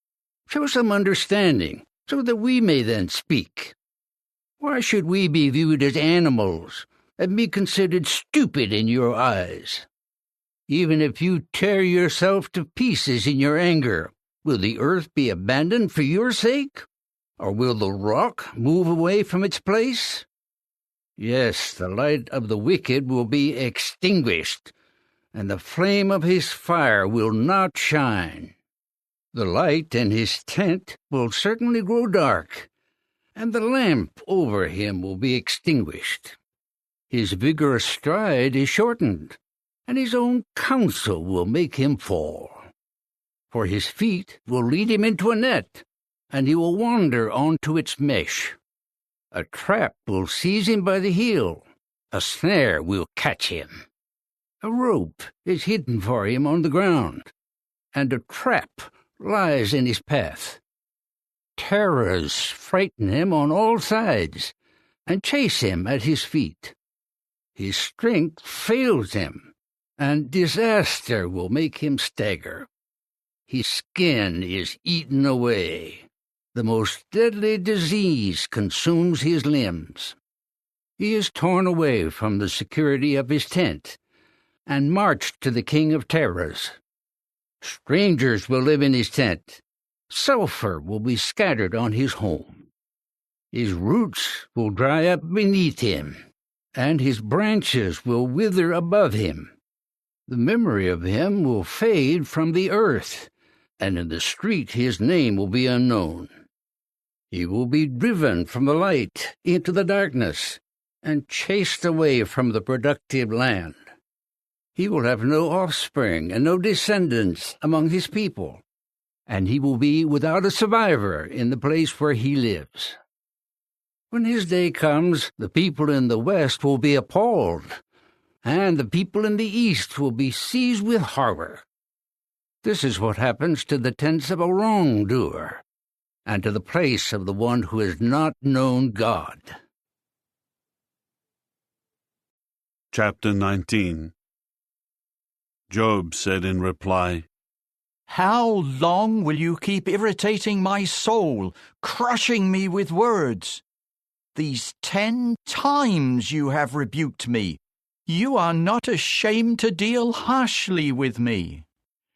Show some understanding, so that we may then speak. Why should we be viewed as animals and be considered stupid in your eyes? Even if you tear yourself to pieces in your anger, will the earth be abandoned for your sake? Or will the rock move away from its place? Yes, the light of the wicked will be extinguished, and the flame of his fire will not shine. The light in his tent will certainly grow dark, and the lamp over him will be extinguished. His vigorous stride is shortened, and his own counsel will make him fall. For his feet will lead him into a net, and he will wander onto its mesh. A trap will seize him by the heel, a snare will catch him. A rope is hidden for him on the ground, and a trap lies in his path. Terrors frighten him on all sides, and chase him at his feet. His strength fails him, and disaster will make him stagger. His skin is eaten away. The most deadly disease consumes his limbs. He is torn away from the security of his tent, and marched to the king of terrors. Strangers will live in his tent. Sulphur will be scattered on his home. His roots will dry up beneath him, and his branches will wither above him. The memory of him will fade from the earth, and in the street his name will be unknown. He will be driven from the light into the darkness, and chased away from the productive land. He will have no offspring and no descendants among his people, and he will be without a survivor in the place where he lives. When his day comes, the people in the west will be appalled, and the people in the east will be seized with horror. This is what happens to the tents of a wrongdoer, and to the place of the one who has not known God. Chapter 19. Job said in reply, How long will you keep irritating my soul, crushing me with words? These 10 times you have rebuked me. You are not ashamed to deal harshly with me.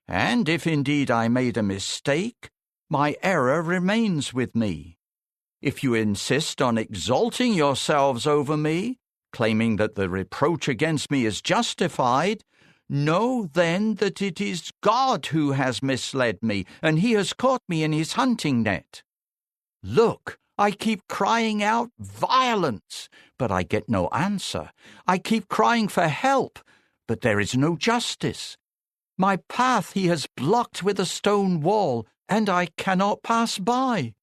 And if indeed I made a mistake, my error remains with me. If you insist on exalting yourselves over me, claiming that the reproach against me is justified, know then that it is God who has misled me, and he has caught me in his hunting net. Look, I keep crying out violence, but I get no answer. I keep crying for help, but there is no justice. My path he has blocked with a stone wall, and I cannot pass by.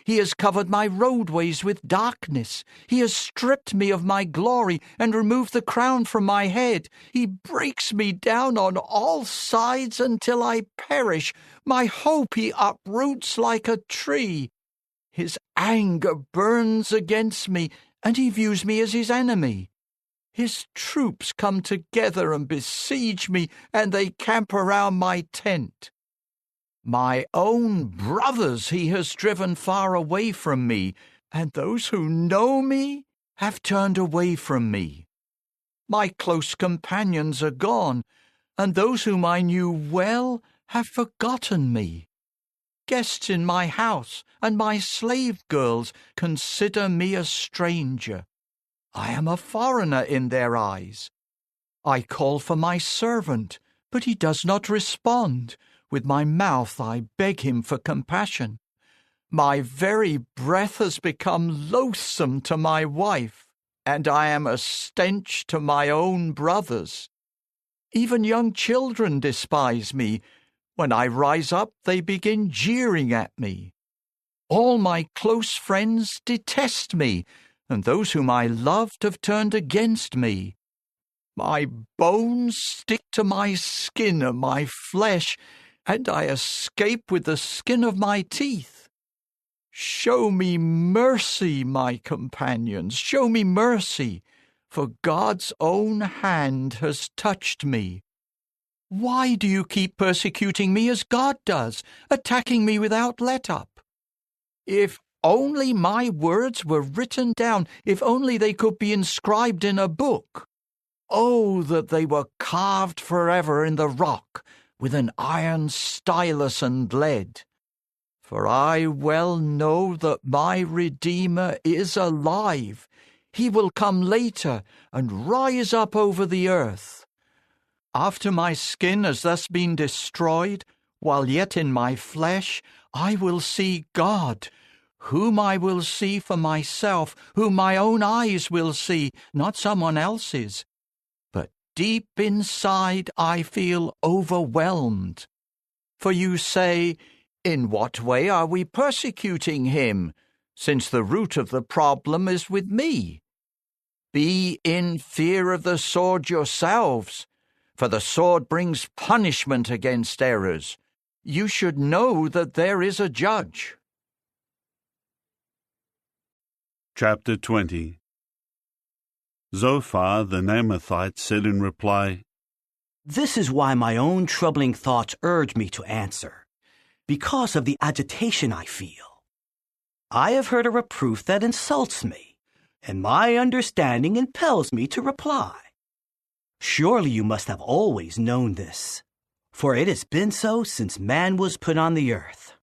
He has covered my roadways with darkness. He has stripped me of my glory and removed the crown from my head. He breaks me down on all sides until I perish. My hope he uproots like a tree. His anger burns against me, and he views me as his enemy. His troops come together and besiege me, and they camp around my tent. My own brothers he has driven far away from me, and those who know me have turned away from me. My close companions are gone, and those whom I knew well have forgotten me. Guests in my house and my slave girls consider me a stranger. I am a foreigner in their eyes. I call for my servant, but he does not respond. With my mouth I beg him for compassion. My very breath has become loathsome to my wife, and I am a stench to my own brothers. Even young children despise me. When I rise up, they begin jeering at me. All my close friends detest me, and those whom I loved have turned against me. My bones stick to my skin and my flesh, and I escape with the skin of my teeth. Show me mercy, my companions, show me mercy, for God's own hand has touched me. Why do you keep persecuting me as God does, attacking me without let-up? If only my words were written down, if only they could be inscribed in a book. Oh, that they were carved forever in the rock, with an iron stylus and lead. For I well know that my Redeemer is alive. He will come later and rise up over the earth. After my skin has thus been destroyed, while yet in my flesh, I will see God, whom I will see for myself, whom my own eyes will see, not someone else's. Deep inside I feel overwhelmed. For you say, in what way are we persecuting him, since the root of the problem is with me? Be in fear of the sword yourselves, for the sword brings punishment against errors. You should know that there is a judge. Chapter 20. Zophar the Naamathite said in reply, This is why my own troubling thoughts urge me to answer, because of the agitation I feel. I have heard a reproof that insults me, and my understanding impels me to reply. Surely you must have always known this, for it has been so since man was put on the earth,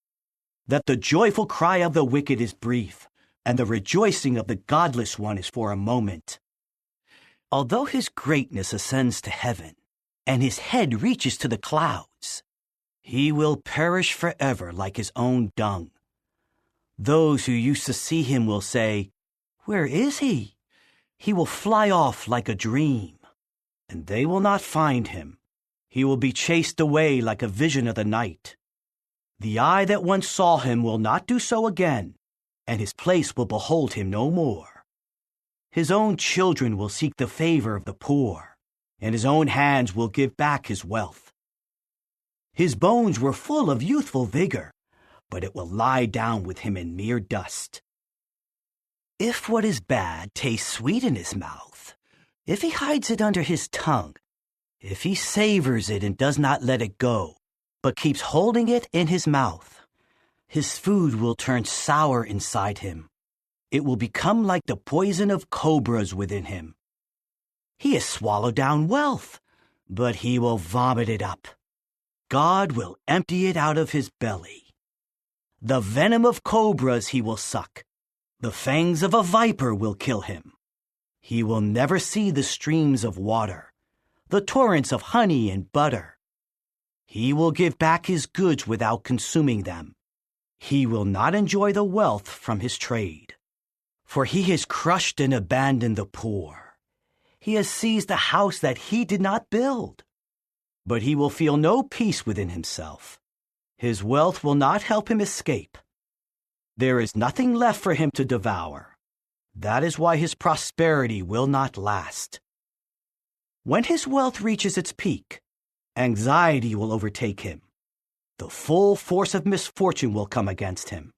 that the joyful cry of the wicked is brief, and the rejoicing of the godless one is for a moment. Although his greatness ascends to heaven, and his head reaches to the clouds, he will perish forever like his own dung. Those who used to see him will say, Where is he? He will fly off like a dream. and they will not find him. He will be chased away like a vision of the night. The eye that once saw him will not do so again, and his place will behold him no more. His own children will seek the favor of the poor, and his own hands will give back his wealth. His bones were full of youthful vigor, but it will lie down with him in mere dust. If what is bad tastes sweet in his mouth, if he hides it under his tongue, if he savors it and does not let it go, but keeps holding it in his mouth, his food will turn sour inside him. It will become like the poison of cobras within him. He has swallowed down wealth, but he will vomit it up. God will empty it out of his belly. The venom of cobras he will suck. The fangs of a viper will kill him. He will never see the streams of water, the torrents of honey and butter. He will give back his goods without consuming them. He will not enjoy the wealth from his trade. For he has crushed and abandoned the poor. He has seized a house that he did not build. But he will feel no peace within himself. His wealth will not help him escape. There is nothing left for him to devour. That is why his prosperity will not last. When his wealth reaches its peak, anxiety will overtake him. The full force of misfortune will come against him.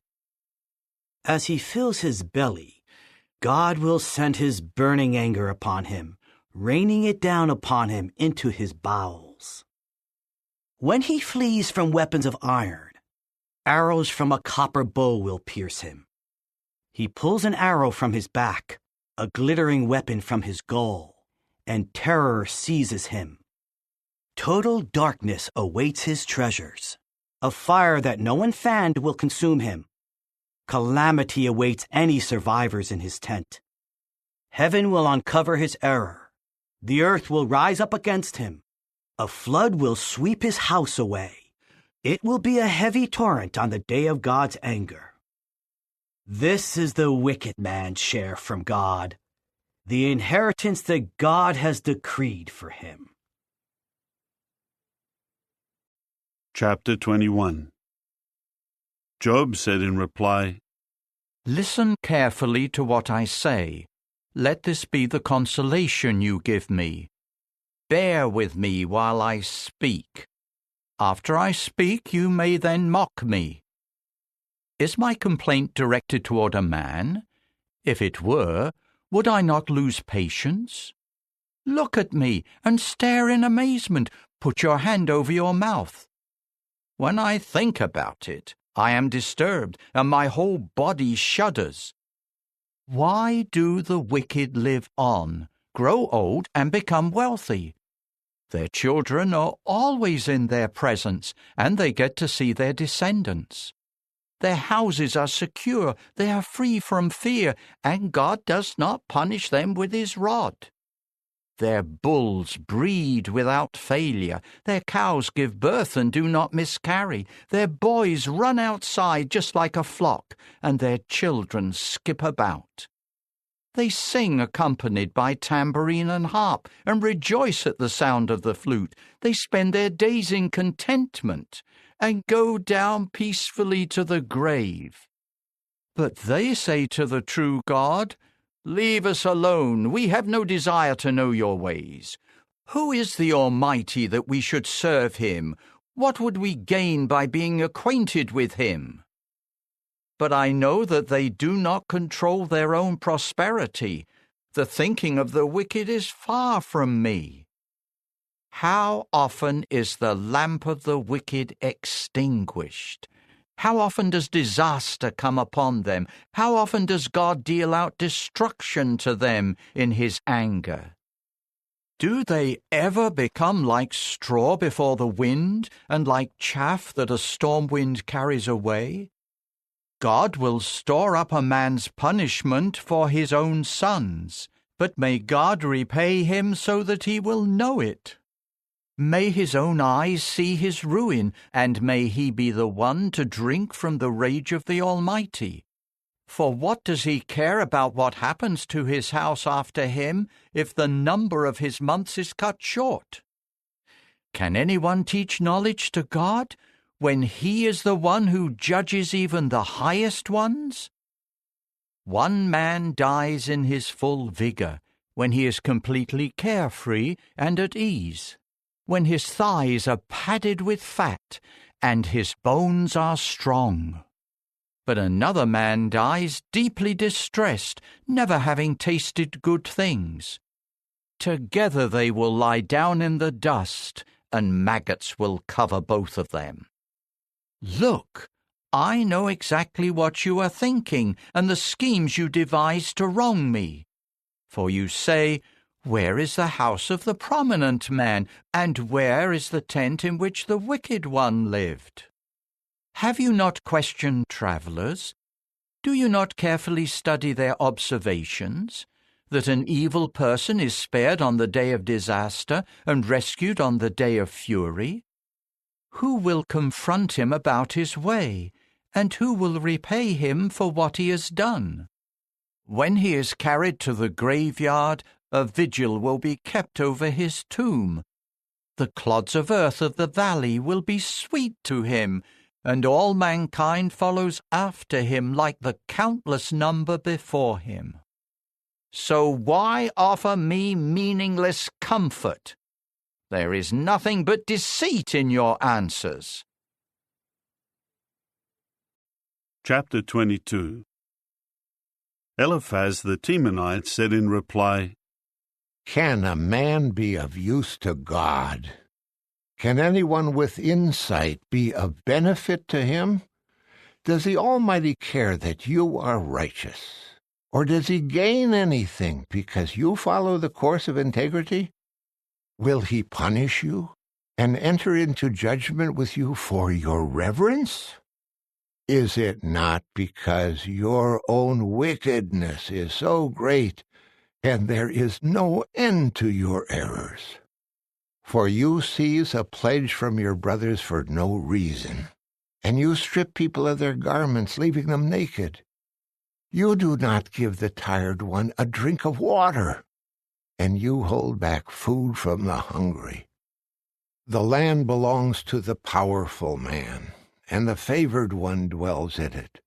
As he fills his belly, God will send his burning anger upon him, raining it down upon him into his bowels. When he flees from weapons of iron, arrows from a copper bow will pierce him. He pulls an arrow from his back, a glittering weapon from his goal, and terror seizes him. Total darkness awaits his treasures. A fire that no one fanned will consume him. Calamity awaits any survivors in his tent. Heaven will uncover his error. The earth will rise up against him. A flood will sweep his house away. It will be a heavy torrent on the day of God's anger. This is the wicked man's share from God, the inheritance that God has decreed for him. Chapter 21. Job said in reply, Listen carefully to what I say. Let this be the consolation you give me. Bear with me while I speak. After I speak, you may then mock me. Is my complaint directed toward a man? If it were, would I not lose patience? Look at me and stare in amazement. Put your hand over your mouth. When I think about it, I am disturbed, and my whole body shudders. Why do the wicked live on, grow old, and become wealthy? Their children are always in their presence, and they get to see their descendants. Their houses are secure, they are free from fear, and God does not punish them with his rod. Their bulls breed without failure, their cows give birth and do not miscarry, their boys run outside just like a flock, and their children skip about. They sing accompanied by tambourine and harp, and rejoice at the sound of the flute. They spend their days in contentment, and go down peacefully to the grave. But they say to the true God, Leave us alone, we have no desire to know your ways. Who is the Almighty that we should serve him? What would we gain by being acquainted with him? But I know that they do not control their own prosperity. The thinking of the wicked is far from me. How often is the lamp of the wicked extinguished? How often does disaster come upon them? How often does God deal out destruction to them in his anger? Do they ever become like straw before the wind, and like chaff that a storm wind carries away? God will store up a man's punishment for his own sons, but may God repay him so that he will know it. May his own eyes see his ruin, and may he be the one to drink from the rage of the Almighty. For what does he care about what happens to his house after him if the number of his months is cut short? Can anyone teach knowledge to God when he is the one who judges even the highest ones? One man dies in his full vigor when he is completely carefree and at ease, when his thighs are padded with fat and his bones are strong. But another man dies deeply distressed, never having tasted good things. Together they will lie down in the dust, and maggots will cover both of them. Look, I know exactly what you are thinking, and the schemes you devise to wrong me. For you say, where is the house of the prominent man, and where is the tent in which the wicked one lived? Have you not questioned travelers? Do you not carefully study their observations, that an evil person is spared on the day of disaster and rescued on the day of fury? Who will confront him about his way, and who will repay him for what he has done? When he is carried to the graveyard, a vigil will be kept over his tomb. The clods of earth of the valley will be sweet to him, and all mankind follows after him like the countless number before him. So why offer me meaningless comfort? There is nothing but deceit in your answers. Chapter 22. Eliphaz the Temanite said in reply, Can a man be of use to God? Can anyone with insight be of benefit to him? Does the Almighty care that you are righteous? Or does he gain anything because you follow the course of integrity? Will he punish you and enter into judgment with you for your reverence? Is it not because your own wickedness is so great and there is no end to your errors? For you seize a pledge from your brothers for no reason, and you strip people of their garments, leaving them naked. You do not give the tired one a drink of water, and you hold back food from the hungry. The land belongs to the powerful man, and the favored one dwells in it.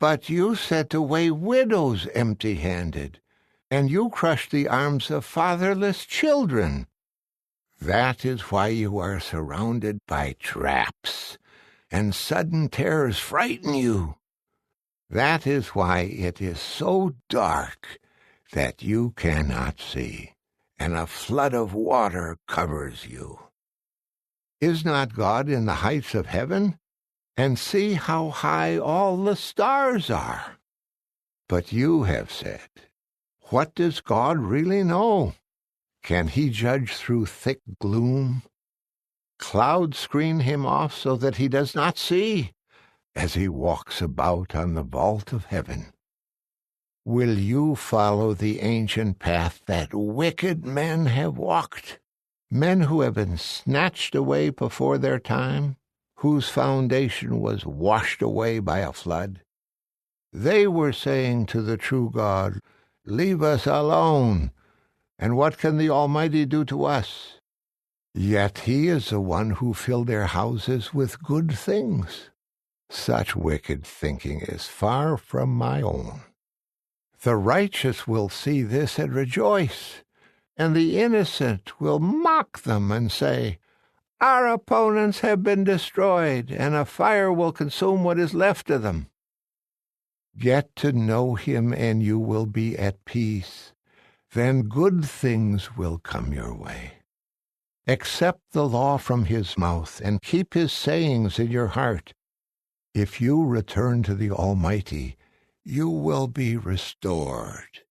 But you sent away widows empty-handed, and you crushed the arms of fatherless children. That is why you are surrounded by traps, and sudden terrors frighten you. That is why it is so dark that you cannot see, and a flood of water covers you. Is not God in the heights of heaven? And see how high all the stars are. But you have said, what does God really know? Can he judge through thick gloom? Clouds screen him off so that he does not see, as he walks about on the vault of heaven. Will you follow the ancient path that wicked men have walked, men who have been snatched away before their time, whose foundation was washed away by a flood? They were saying to the true God, leave us alone, and what can the Almighty do to us? Yet he is the one who filled their houses with good things. Such wicked thinking is far from my own. The righteous will see this and rejoice, and the innocent will mock them and say, our opponents have been destroyed, and a fire will consume what is left of them. Get to know him, and you will be at peace. Then good things will come your way. Accept the law from his mouth, and keep his sayings in your heart. If you return to the Almighty, you will be restored.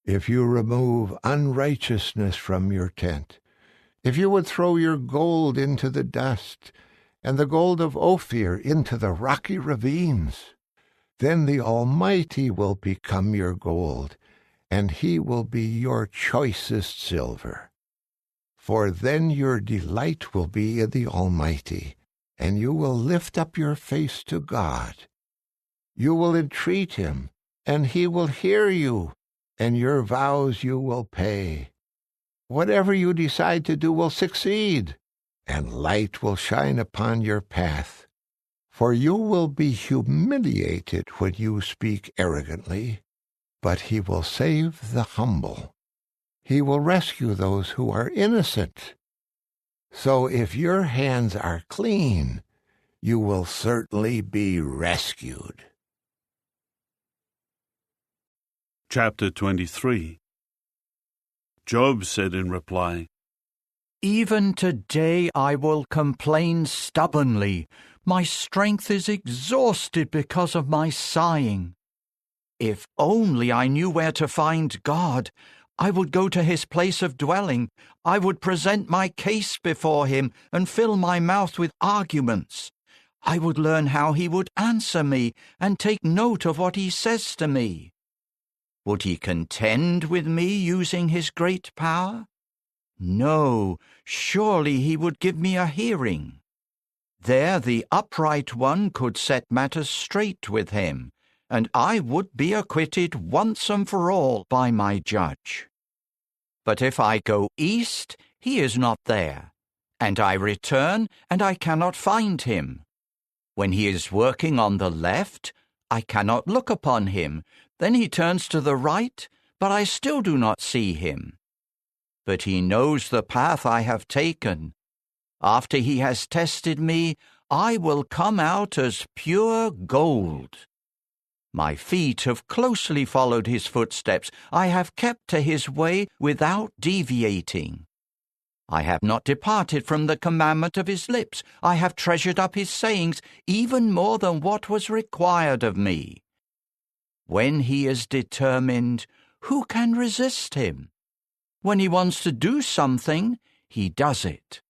If you remove unrighteousness from your tent, if you would throw your gold into the dust, and the gold of Ophir into the rocky ravines, then the Almighty will become your gold, and he will be your choicest silver. For then your delight will be in the Almighty, and you will lift up your face to God. You will entreat him, and he will hear you, and your vows you will pay. Whatever you decide to do will succeed, and light will shine upon your path. For you will be humiliated when you speak arrogantly, but he will save the humble. He will rescue those who are innocent. So if your hands are clean, you will certainly be rescued. Chapter 23. Job said in reply, Even today I will complain stubbornly. My strength is exhausted because of my sighing. If only I knew where to find God, I would go to his place of dwelling. I would present my case before him and fill my mouth with arguments. I would learn how he would answer me and take note of what he says to me. Would he contend with me using his great power? No, surely he would give me a hearing. There the upright one could set matters straight with him, and I would be acquitted once and for all by my judge. But if I go east, he is not there, and I return, and I cannot find him. When he is working on the left, I cannot look upon him. Then he turns to the right, but I still do not see him. But he knows the path I have taken. After he has tested me, I will come out as pure gold. My feet have closely followed his footsteps. I have kept to his way without deviating. I have not departed from the commandment of his lips. I have treasured up his sayings even more than what was required of me. When he is determined, who can resist him? When he wants to do something, he does it.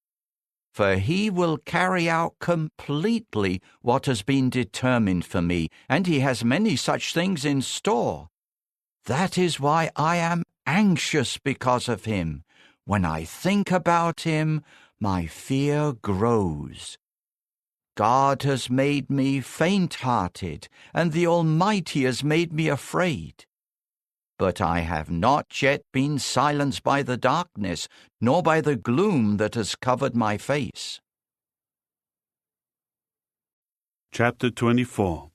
For he will carry out completely what has been determined for me, and he has many such things in store. That is why I am anxious because of him. When I think about him, my fear grows. God has made me faint-hearted, and the Almighty has made me afraid. But I have not yet been silenced by the darkness, nor by the gloom that has covered my face. Chapter 24.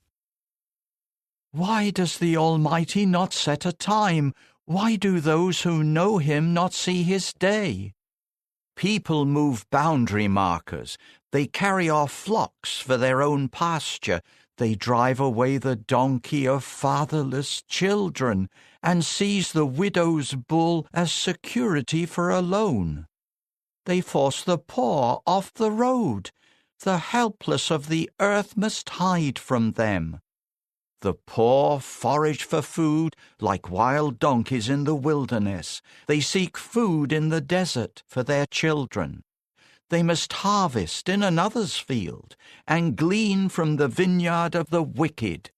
Why does the Almighty not set a time? Why do those who know him not see his day? People move boundary markers. They carry off flocks for their own pasture. They drive away the donkey of fatherless children and seize the widow's bull as security for a loan. They force the poor off the road. The helpless of the earth must hide from them. The poor forage for food like wild donkeys in the wilderness. They seek food in the desert for their children. They must harvest in another's field and glean from the vineyard of the wicked.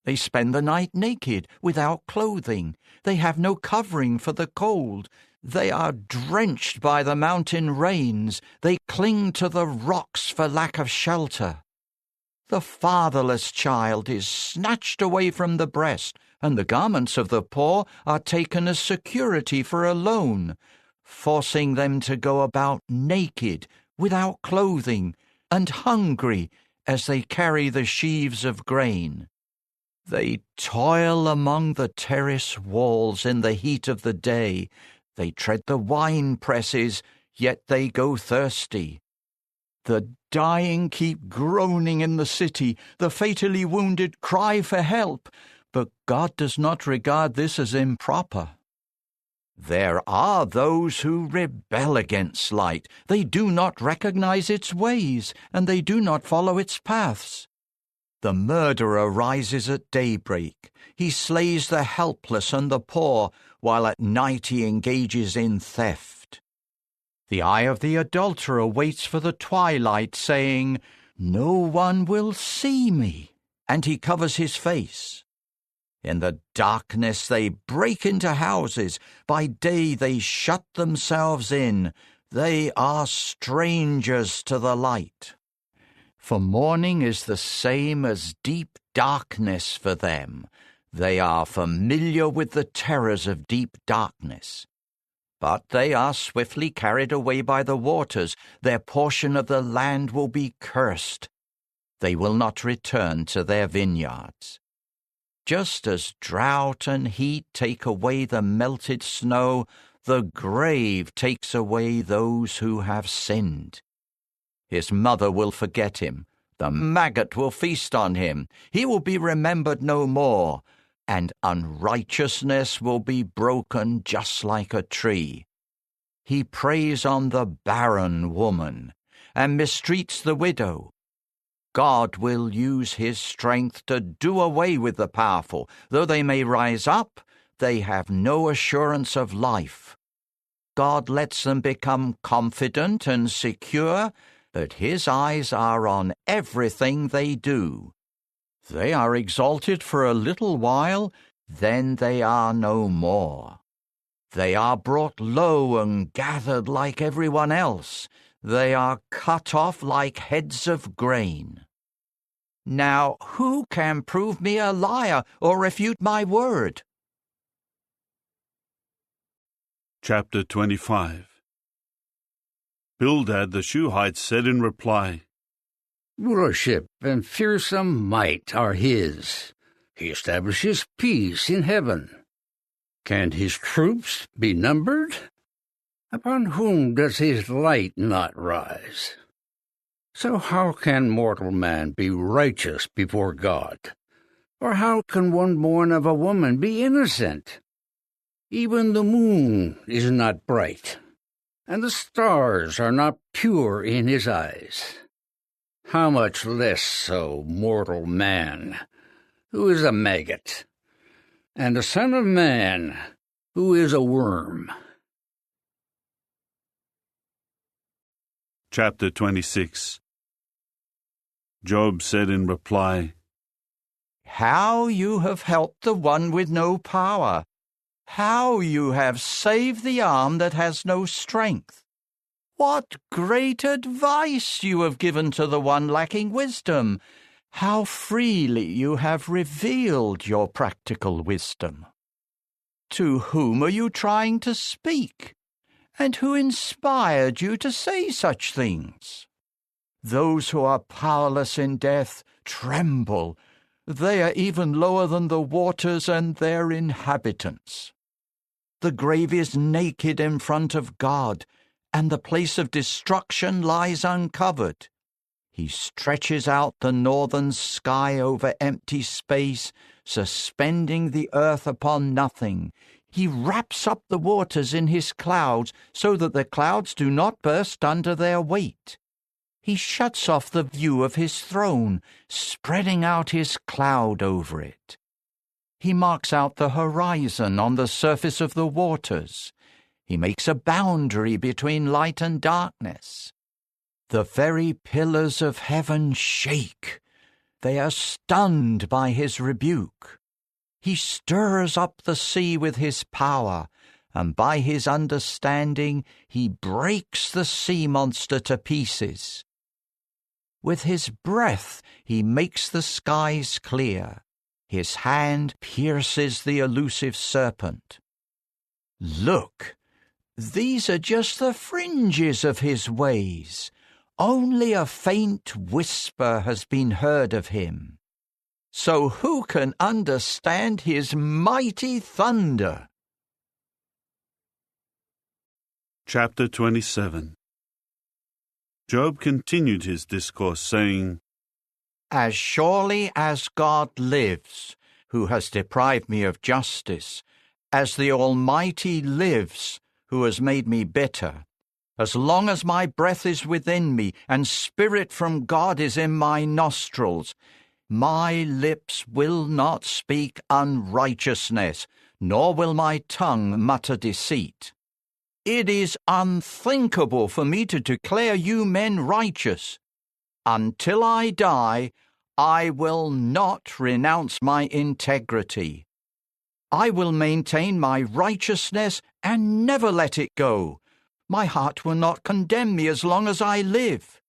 They spend the night naked, without clothing. They have no covering for the cold. They are drenched by the mountain rains. They cling to the rocks for lack of shelter. The fatherless child is snatched away from the breast, and the garments of the poor are taken as security for a loan, forcing them to go about naked, without clothing, and hungry as they carry the sheaves of grain. They toil among the terrace walls in the heat of the day. They tread the wine presses, yet they go thirsty. The dying keep groaning in the city. The fatally wounded cry for help, but God does not regard this as improper. There are those who rebel against light. They do not recognize its ways, and they do not follow its paths. The murderer rises at daybreak. He slays the helpless and the poor, while at night he engages in theft. The eye of the adulterer waits for the twilight, saying, "No one will see me," and he covers his face. In the darkness they break into houses. By day they shut themselves in. They are strangers to the light. For morning is the same as deep darkness for them. They are familiar with the terrors of deep darkness. But they are swiftly carried away by the waters. Their portion of the land will be cursed. They will not return to their vineyards. Just as drought and heat take away the melted snow, the grave takes away those who have sinned. His mother will forget him. The maggot will feast on him. He will be remembered no more, and unrighteousness will be broken just like a tree. He preys on the barren woman and mistreats the widow. God will use his strength to do away with the powerful. Though they may rise up, they have no assurance of life. God lets them become confident and secure, but his eyes are on everything they do. They are exalted for a little while, then they are no more. They are brought low and gathered like everyone else. They are cut off like heads of grain. Now, who can prove me a liar or refute my word? Chapter 25. Bildad the Shuhite said in reply, Rulership and fearsome might are his. He establishes peace in heaven. Can his troops be numbered? Upon whom does his light not rise? So how can mortal man be righteous before God? Or how can one born of a woman be innocent? Even the moon is not bright, and the stars are not pure in his eyes. How much less so mortal man, who is a maggot, and the son of man, who is a worm. Chapter 26. Job said in reply, How you have helped the one with no power! How you have saved the arm that has no strength! What great advice you have given to the one lacking wisdom! How freely you have revealed your practical wisdom! To whom are you trying to speak? And who inspired you to say such things? Those who are powerless in death tremble. They are even lower than the waters and their inhabitants. The grave is naked in front of God, and the place of destruction lies uncovered. He stretches out the northern sky over empty space, suspending the earth upon nothing. He wraps up the waters in his clouds so that the clouds do not burst under their weight. He shuts off the view of his throne, spreading out his cloud over it. He marks out the horizon on the surface of the waters. He makes a boundary between light and darkness. The very pillars of heaven shake. They are stunned by his rebuke. He stirs up the sea with his power, and by his understanding he breaks the sea monster to pieces. With his breath he makes the skies clear. His hand pierces the elusive serpent. Look, these are just the fringes of his ways. Only a faint whisper has been heard of him. So who can understand his mighty thunder? Chapter 27. Job continued his discourse, saying, As surely as God lives, who has deprived me of justice, as the Almighty lives, who has made me bitter, as long as my breath is within me and spirit from God is in my nostrils, my lips will not speak unrighteousness, nor will my tongue mutter deceit. It is unthinkable for me to declare you men righteous. Until I die, I will not renounce my integrity. I will maintain my righteousness and never let it go. My heart will not condemn me as long as I live.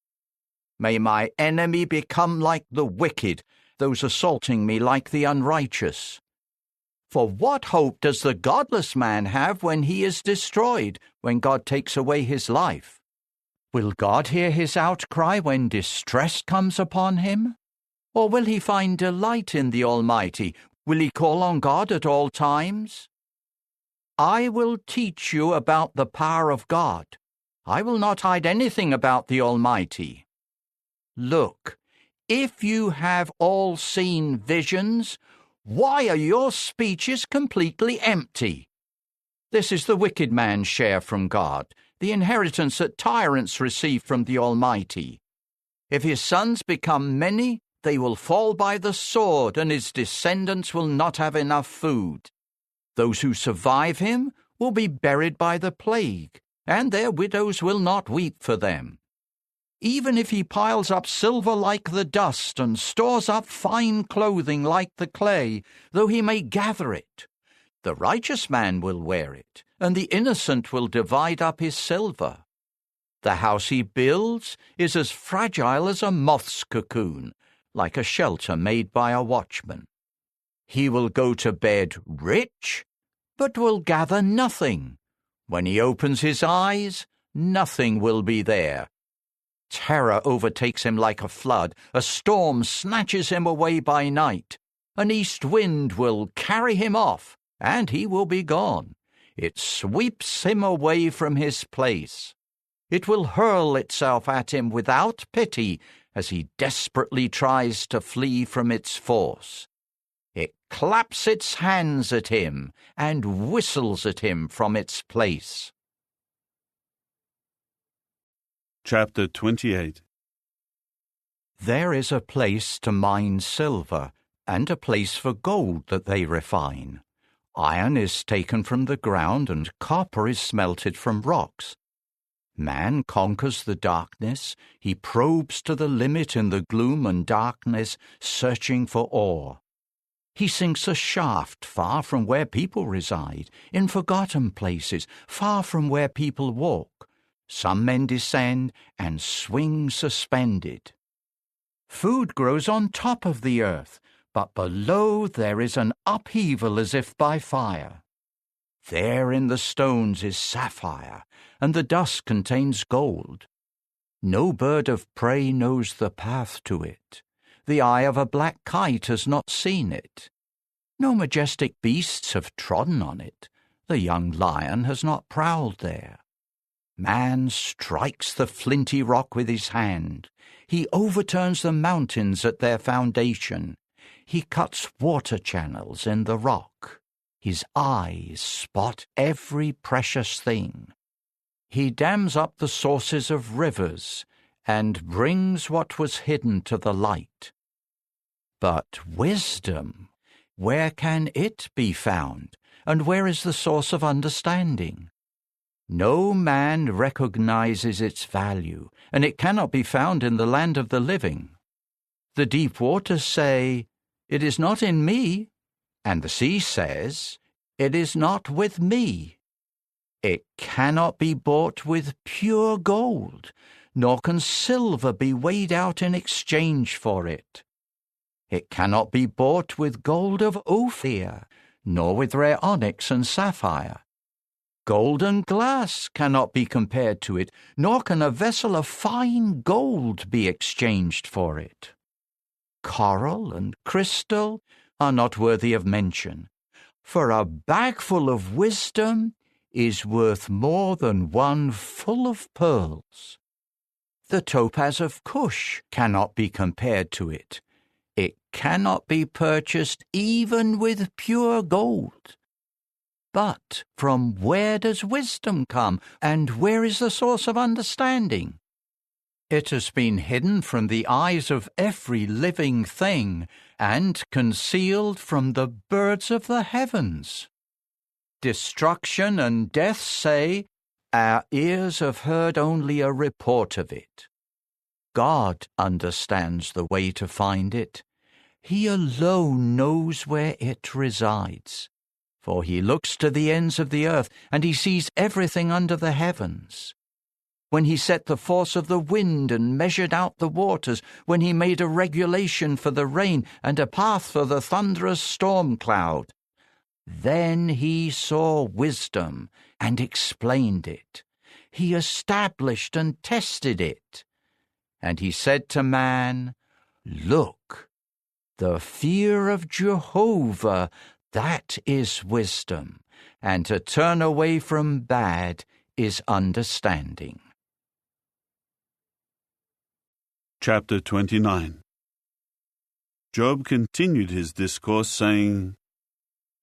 May my enemy become like the wicked, those assaulting me like the unrighteous. For what hope does the godless man have when he is destroyed, when God takes away his life? Will God hear his outcry when distress comes upon him? Or will he find delight in the Almighty? Will he call on God at all times? I will teach you about the power of God. I will not hide anything about the Almighty. Look, if you have all seen visions, why are your speeches completely empty? This is the wicked man's share from God, the inheritance that tyrants receive from the Almighty. If his sons become many, they will fall by the sword, and his descendants will not have enough food. Those who survive him will be buried by the plague, and their widows will not weep for them. Even if he piles up silver like the dust and stores up fine clothing like the clay, though he may gather it, the righteous man will wear it, and the innocent will divide up his silver. The house he builds is as fragile as a moth's cocoon, like a shelter made by a watchman. He will go to bed rich, but will gather nothing. When he opens his eyes, nothing will be there. Terror overtakes him like a flood. A storm snatches him away by night. An east wind will carry him off, and he will be gone. It sweeps him away from his place. It will hurl itself at him without pity as he desperately tries to flee from its force. It claps its hands at him and whistles at him from its place. Chapter 28. There is a place to mine silver, and a place for gold that they refine. Iron is taken from the ground, and copper is smelted from rocks. Man conquers the darkness. He probes to the limit in the gloom and darkness, searching for ore. He sinks a shaft far from where people reside, in forgotten places, far from where people walk. Some men descend and swing suspended. Food grows on top of the earth, but below there is an upheaval as if by fire. There in the stones is sapphire, and the dust contains gold. No bird of prey knows the path to it. The eye of a black kite has not seen it. No majestic beasts have trodden on it. The young lion has not prowled there. Man strikes the flinty rock with his hand. He overturns the mountains at their foundation. He cuts water channels in the rock. His eyes spot every precious thing. He dams up the sources of rivers and brings what was hidden to the light. But wisdom, where can it be found, and where is the source of understanding? No man recognizes its value, and it cannot be found in the land of the living. The deep waters say, "It is not in me," and the sea says, "It is not with me." It cannot be bought with pure gold, nor can silver be weighed out in exchange for it. It cannot be bought with gold of Ophir, nor with rare onyx and sapphire. Gold and glass cannot be compared to it, nor can a vessel of fine gold be exchanged for it. Coral and crystal are not worthy of mention, for a bagful of wisdom is worth more than one full of pearls. The topaz of Cush cannot be compared to it. It cannot be purchased even with pure gold. But from where does wisdom come, and where is the source of understanding? It has been hidden from the eyes of every living thing, and concealed from the birds of the heavens. Destruction and death say, "Our ears have heard only a report of it." God understands the way to find it. He alone knows where it resides. For he looks to the ends of the earth, and he sees everything under the heavens. when he set the force of the wind and measured out the waters, when he made a regulation for the rain and a path for the thunderous storm cloud. Then he saw wisdom and explained it. He established and tested it. And he said to man, Look, the fear of Jehovah, that is wisdom, and to turn away from bad is understanding. Chapter 29. Job continued his discourse, saying,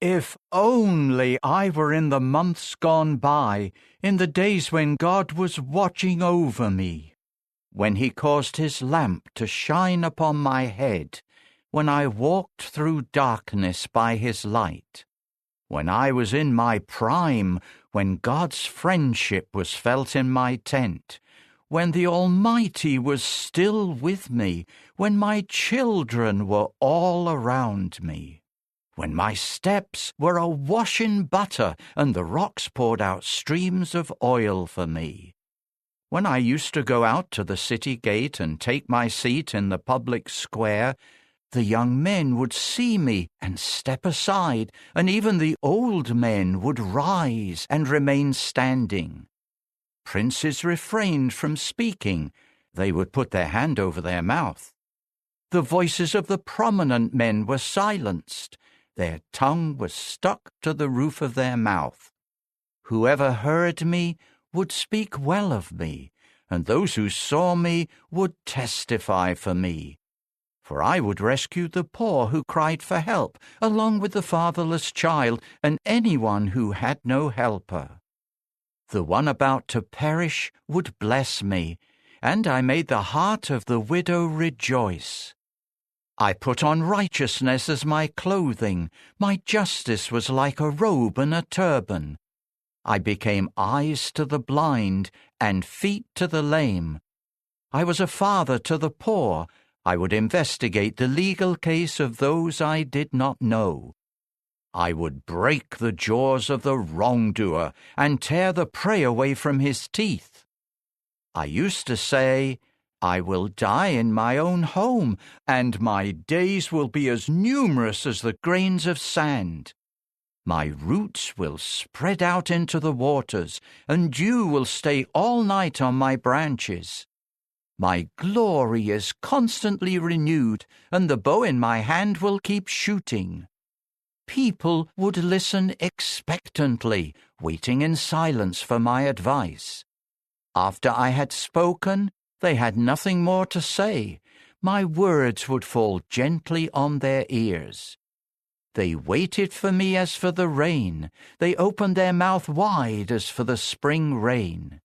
If only I were in the months gone by, in the days when God was watching over me, when he caused his lamp to shine upon my head, when I walked through darkness by his light, when I was in my prime, when God's friendship was felt in my tent, when the Almighty was still with me, when my children were all around me, when my steps were awash in butter and the rocks poured out streams of oil for me, when I used to go out to the city gate and take my seat in the public square, the young men would see me and step aside, and even the old men would rise and remain standing. Princes refrained from speaking. They would put their hand over their mouth. The voices of the prominent men were silenced. Their tongue was stuck to the roof of their mouth. Whoever heard me would speak well of me, and those who saw me would testify for me. For I would rescue the poor who cried for help, along with the fatherless child and anyone who had no helper. The one about to perish would bless me, and I made the heart of the widow rejoice. I put on righteousness as my clothing. My justice was like a robe and a turban. I became eyes to the blind and feet to the lame. I was a father to the poor. I would investigate the legal case of those I did not know. I would break the jaws of the wrongdoer and tear the prey away from his teeth. I used to say, I will die in my own home, and my days will be as numerous as the grains of sand. My roots will spread out into the waters, and dew will stay all night on my branches. My glory is constantly renewed, and the bow in my hand will keep shooting. People would listen expectantly, waiting in silence for my advice. After I had spoken, they had nothing more to say. My words would fall gently on their ears. They waited for me as for the rain. They opened their mouth wide as for the spring rain.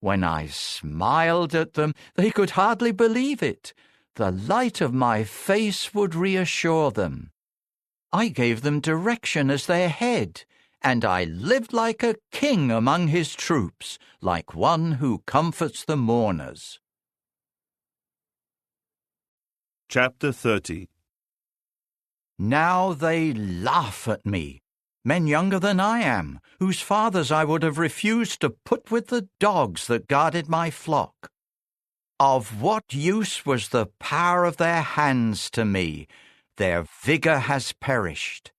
When I smiled at them, they could hardly believe it. The light of my face would reassure them. I gave them direction as their head, and I lived like a king among his troops, like one who comforts the mourners. Chapter 30. Now they laugh at me, men younger than I am, whose fathers I would have refused to put with the dogs that guarded my flock. Of what use was the power of their hands to me? Their vigor has perished.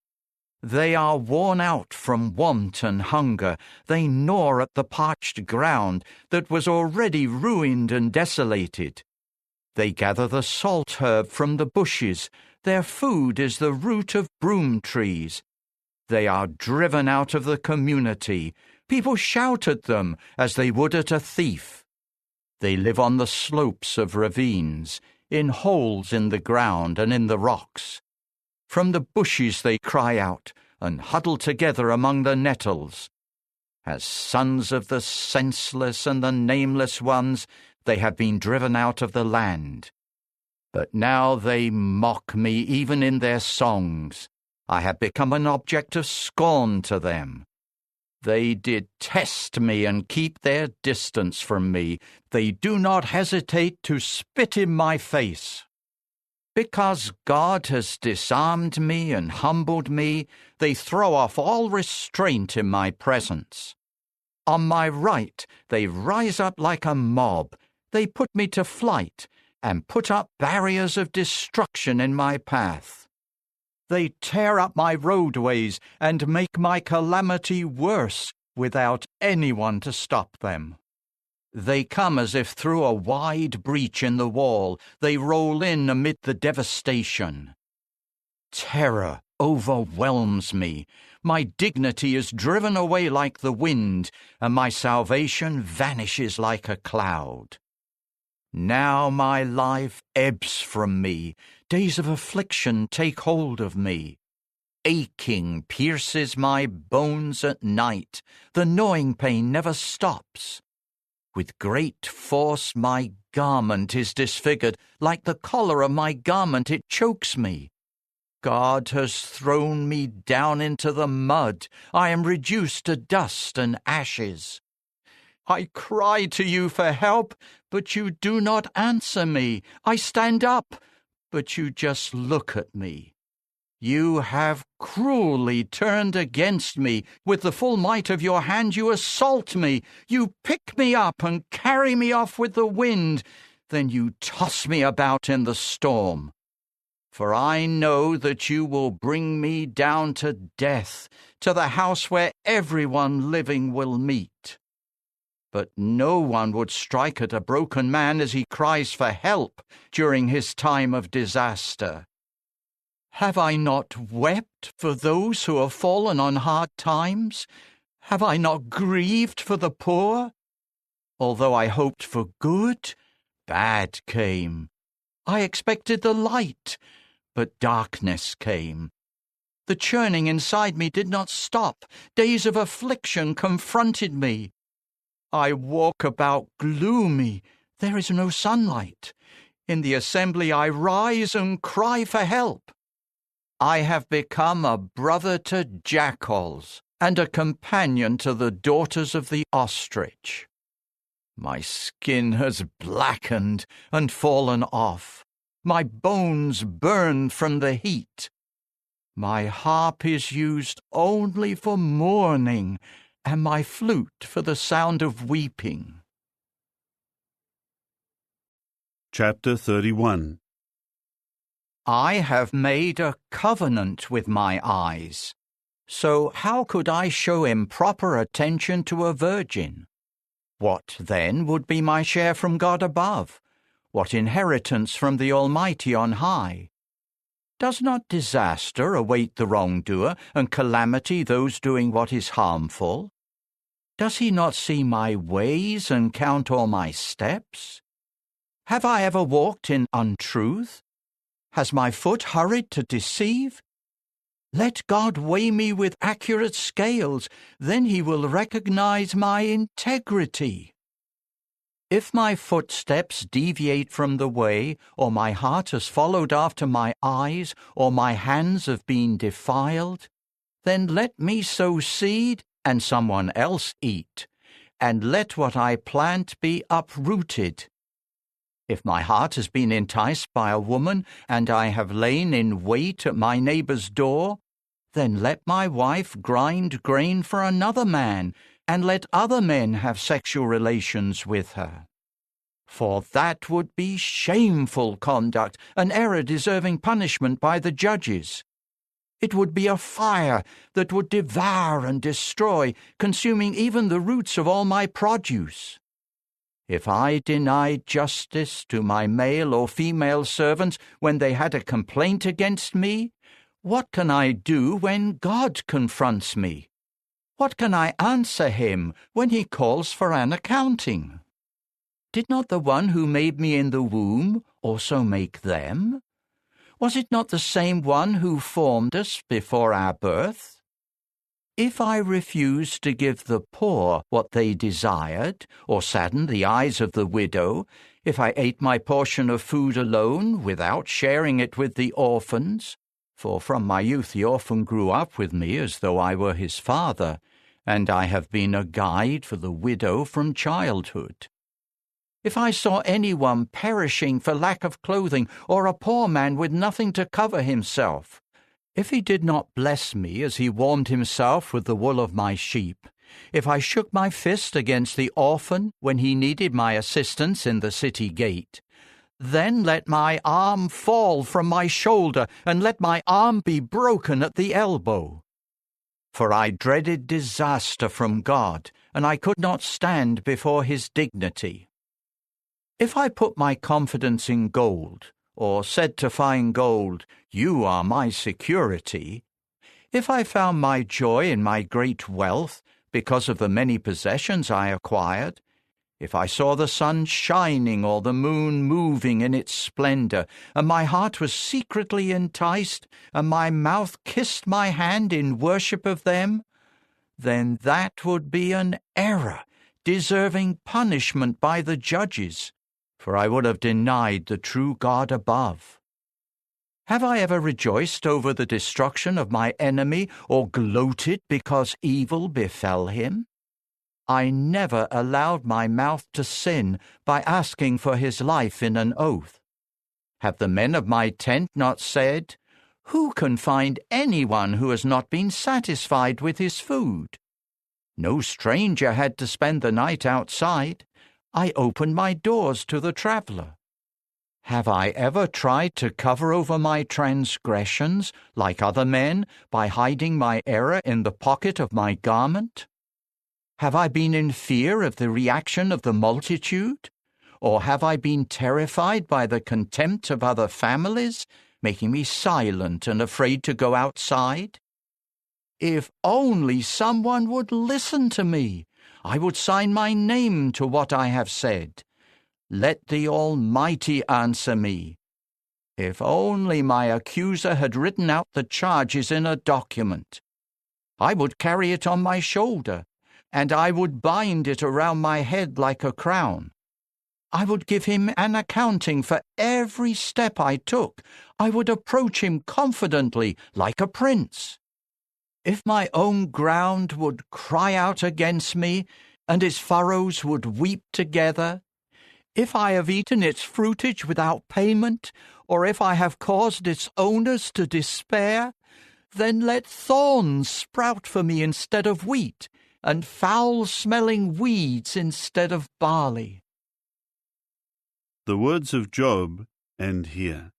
They are worn out from want and hunger. They gnaw at the parched ground that was already ruined and desolated. They gather the salt herb from the bushes. Their food is the root of broom trees. They are driven out of the community. People shout at them as they would at a thief. They live on the slopes of ravines, in holes in the ground and in the rocks. From the bushes they cry out and huddle together among the nettles. As sons of the senseless and the nameless ones, they have been driven out of the land. But now they mock me even in their songs. I have become an object of scorn to them. They detest me and keep their distance from me. They do not hesitate to spit in my face. Because God has disarmed me and humbled me, they throw off all restraint in my presence. On my right they rise up like a mob. They put me to flight and put up barriers of destruction in my path. They tear up my roadways and make my calamity worse without anyone to stop them. They come as if through a wide breach in the wall. They roll in amid the devastation. Terror overwhelms me. My dignity is driven away like the wind, and my salvation vanishes like a cloud. Now my life ebbs from me. Days of affliction take hold of me. Aching pierces my bones at night. The gnawing pain never stops. With great force my garment is disfigured. Like the collar of my garment it chokes me. God has thrown me down into the mud. I am reduced to dust and ashes. I cry to you for help, but you do not answer me. I stand up, but you just look at me. You have cruelly turned against me. With the full might of your hand you assault me. You pick me up and carry me off with the wind. Then you toss me about in the storm. For I know that you will bring me down to death, to the house where everyone living will meet. But no one would strike at a broken man as he cries for help during his time of disaster. Have I not wept for those who have fallen on hard times? Have I not grieved for the poor? Although I hoped for good, bad came. I expected the light, but darkness came. The churning inside me did not stop. Days of affliction confronted me. I walk about gloomy. There is no sunlight. In the assembly I rise and cry for help. I have become a brother to jackals and a companion to the daughters of the ostrich. My skin has blackened and fallen off. My bones burn from the heat. My harp is used only for mourning, and my flute for the sound of weeping. Chapter 31. I have made a covenant with my eyes. So how could I show improper attention to a virgin? What, then, would be my share from God above? What inheritance from the Almighty on high? Does not disaster await the wrongdoer, and calamity those doing what is harmful? Does he not see my ways and count all my steps? Have I ever walked in untruth? Has my foot hurried to deceive? Let God weigh me with accurate scales, then he will recognize my integrity. If my footsteps deviate from the way, or my heart has followed after my eyes, or my hands have been defiled, then let me sow seed and someone else eat, and let what I plant be uprooted. If my heart has been enticed by a woman, and I have lain in wait at my neighbor's door, then let my wife grind grain for another man, and let other men have sexual relations with her. For that would be shameful conduct, an error deserving punishment by the judges. It would be a fire that would devour and destroy, consuming even the roots of all my produce. If I denied justice to my male or female servants when they had a complaint against me, what can I do when God confronts me? What can I answer him when he calls for an accounting? Did not the one who made me in the womb also make them? Was it not the same one who formed us before our birth? If I refused to give the poor what they desired, or sadden the eyes of the widow, if I ate my portion of food alone, without sharing it with the orphans, for from my youth the orphan grew up with me as though I were his father, and I have been a guide for the widow from childhood. If I saw anyone perishing for lack of clothing, or a poor man with nothing to cover himself, if he did not bless me as he warmed himself with the wool of my sheep, if I shook my fist against the orphan when he needed my assistance in the city gate, then let my arm fall from my shoulder, and let my arm be broken at the elbow. For I dreaded disaster from God, and I could not stand before his dignity. If I put my confidence in gold, or said to fine gold, "You are my security," if I found my joy in my great wealth because of the many possessions I acquired, if I saw the sun shining or the moon moving in its splendor, and my heart was secretly enticed, and my mouth kissed my hand in worship of them, then that would be an error, deserving punishment by the judges, for I would have denied the true God above. Have I ever rejoiced over the destruction of my enemy, or gloated because evil befell him? I never allowed my mouth to sin by asking for his life in an oath. Have the men of my tent not said, "Who can find anyone who has not been satisfied with his food?" No stranger had to spend the night outside. I opened my doors to the traveler. Have I ever tried to cover over my transgressions, like other men, by hiding my error in the pocket of my garment? Have I been in fear of the reaction of the multitude? Or have I been terrified by the contempt of other families, making me silent and afraid to go outside? If only someone would listen to me, I would sign my name to what I have said. Let the Almighty answer me. If only my accuser had written out the charges in a document. I would carry it on my shoulder, and I would bind it around my head like a crown. I would give him an accounting for every step I took. I would approach him confidently like a prince. If my own ground would cry out against me, and its furrows would weep together, if I have eaten its fruitage without payment, or if I have caused its owners to despair, then let thorns sprout for me instead of wheat, and foul-smelling weeds instead of barley. The words of Job end here.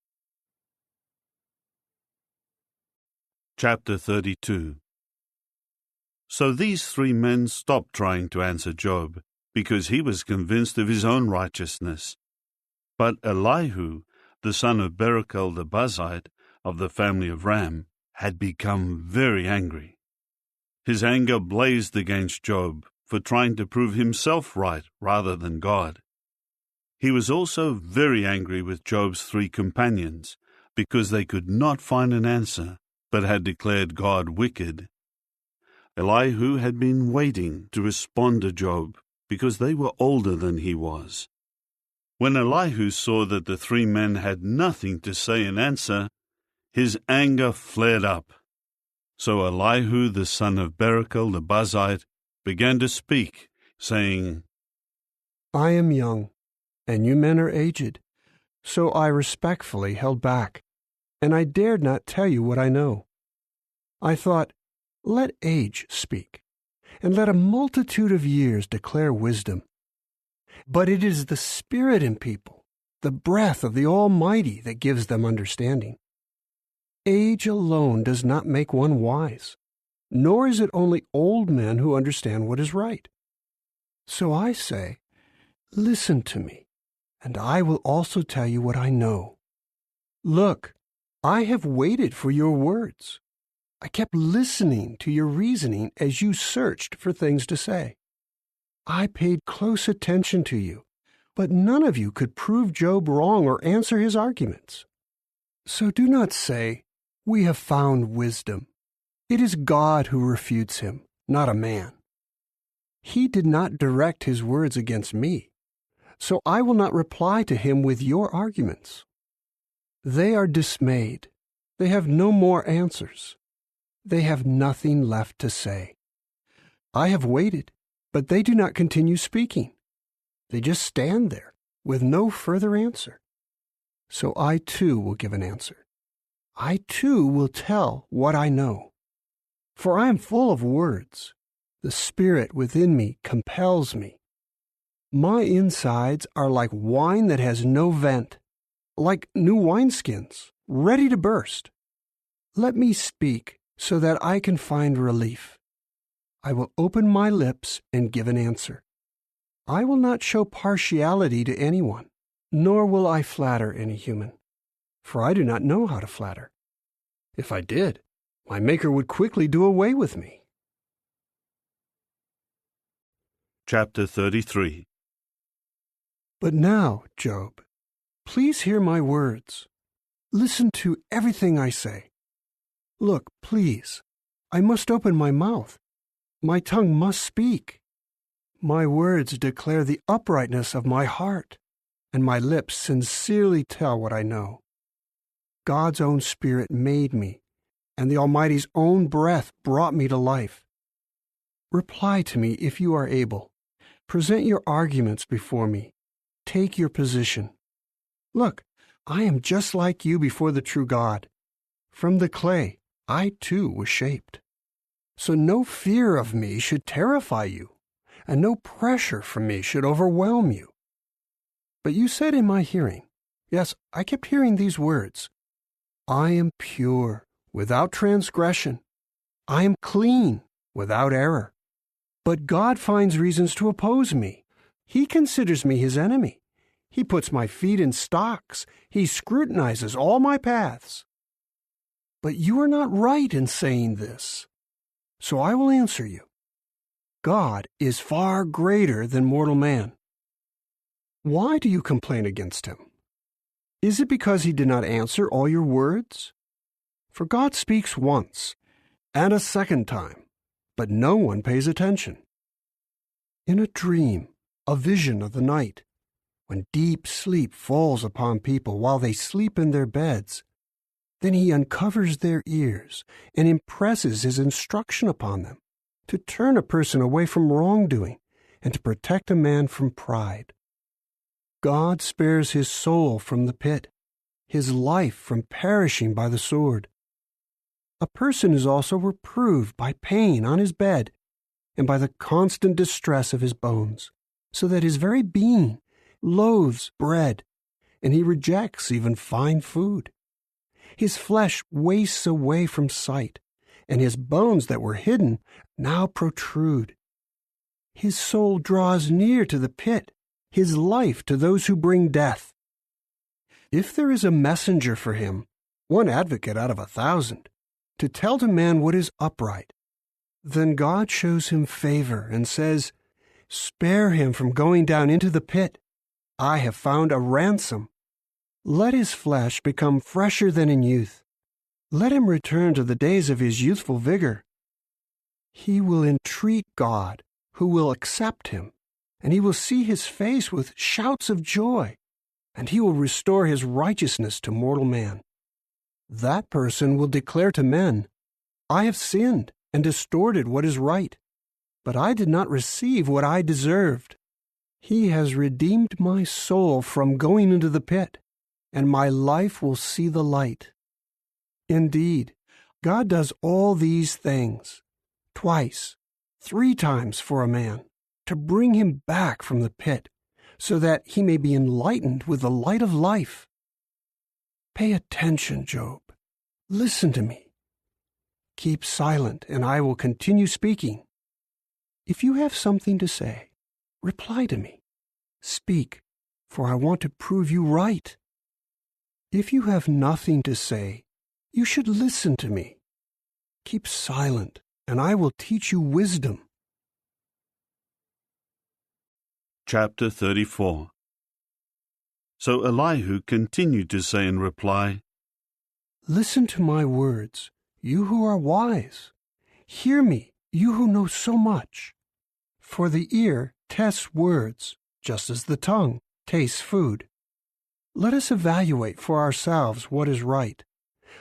Chapter 32. So these three men stopped trying to answer Job, because he was convinced of his own righteousness. But Elihu, the son of Barachel the Buzite, of the family of Ram, had become very angry. His anger blazed against Job for trying to prove himself right rather than God. He was also very angry with Job's three companions, because they could not find an answer, but had declared God wicked. Elihu had been waiting to respond to Job, because they were older than he was. When Elihu saw that the three men had nothing to say in answer, his anger flared up. So Elihu the son of Barachel the Buzite began to speak, saying, I am young, and you men are aged, so I respectfully held back, and I dared not tell you what I know. I thought, let age speak, and let a multitude of years declare wisdom. But it is the Spirit in people, the breath of the Almighty, that gives them understanding. Age alone does not make one wise, nor is it only old men who understand what is right. So I say, listen to me, and I will also tell you what I know. Look, I have waited for your words. I kept listening to your reasoning as you searched for things to say. I paid close attention to you, but none of you could prove Job wrong or answer his arguments. So do not say, we have found wisdom. It is God who refutes him, not a man. He did not direct his words against me, so I will not reply to him with your arguments. They are dismayed. They have no more answers. They have nothing left to say. I have waited, but they do not continue speaking. They just stand there with no further answer. So I too will give an answer. I too will tell what I know. For I am full of words. The spirit within me compels me. My insides are like wine that has no vent, like new wineskins, ready to burst. Let me speak so that I can find relief. I will open my lips and give an answer. I will not show partiality to anyone, nor will I flatter any human, for I do not know how to flatter. If I did, my Maker would quickly do away with me. Chapter 33. But now, Job, please hear my words. Listen to everything I say. Look, please, I must open my mouth. My tongue must speak. My words declare the uprightness of my heart, and my lips sincerely tell what I know. God's own Spirit made me, and the Almighty's own breath brought me to life. Reply to me if you are able. Present your arguments before me. Take your position. Look, I am just like you before the true God. From the clay, I too was shaped. So no fear of me should terrify you, and no pressure from me should overwhelm you. But you said in my hearing, yes, I kept hearing these words, I am pure, without transgression. I am clean, without error. But God finds reasons to oppose me. He considers me his enemy. He puts my feet in stocks. He scrutinizes all my paths. But you are not right in saying this. So I will answer you. God is far greater than mortal man. Why do you complain against him? Is it because he did not answer all your words? For God speaks once, and a second time, but no one pays attention. In a dream, a vision of the night, when deep sleep falls upon people while they sleep in their beds, then he uncovers their ears and impresses his instruction upon them, to turn a person away from wrongdoing and to protect a man from pride. God spares his soul from the pit, his life from perishing by the sword. A person is also reproved by pain on his bed and by the constant distress of his bones, so that his very being loathes bread, and he rejects even fine food. His flesh wastes away from sight, and his bones that were hidden now protrude. His soul draws near to the pit, his life to those who bring death. If there is a messenger for him, one advocate out of 1,000, to tell to man what is upright, then God shows him favor and says, Spare him from going down into the pit. I have found a ransom. Let his flesh become fresher than in youth. Let him return to the days of his youthful vigor. He will entreat God, who will accept him, and he will see his face with shouts of joy, and he will restore his righteousness to mortal man. That person will declare to men, I have sinned and distorted what is right, but I did not receive what I deserved. He has redeemed my soul from going into the pit, and my life will see the light. Indeed, God does all these things, twice, 3 times for a man, to bring him back from the pit, so that he may be enlightened with the light of life. Pay attention, Job. Listen to me. Keep silent, and I will continue speaking. If you have something to say, reply to me. Speak, for I want to prove you right. If you have nothing to say, you should listen to me. Keep silent, and I will teach you wisdom. Chapter 34. So Elihu continued to say in reply, Listen to my words, you who are wise. Hear me, you who know so much. For the ear tests words, just as the tongue tastes food. Let us evaluate for ourselves what is right.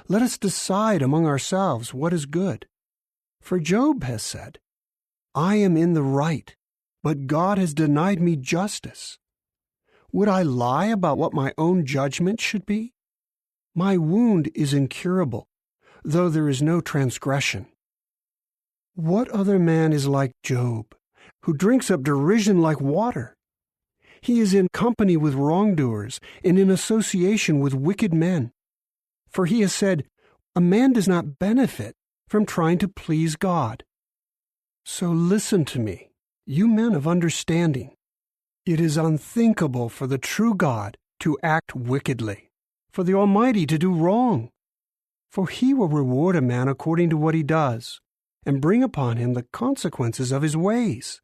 Let us decide among ourselves what is good. For Job has said, I am in the right, but God has denied me justice. Would I lie about what my own judgment should be? My wound is incurable, though there is no transgression. What other man is like Job, who drinks up derision like water? He is in company with wrongdoers and in association with wicked men. For he has said, a man does not benefit from trying to please God. So listen to me, you men of understanding. It is unthinkable for the true God to act wickedly, for the Almighty to do wrong. For he will reward a man according to what he does, and bring upon him the consequences of his ways.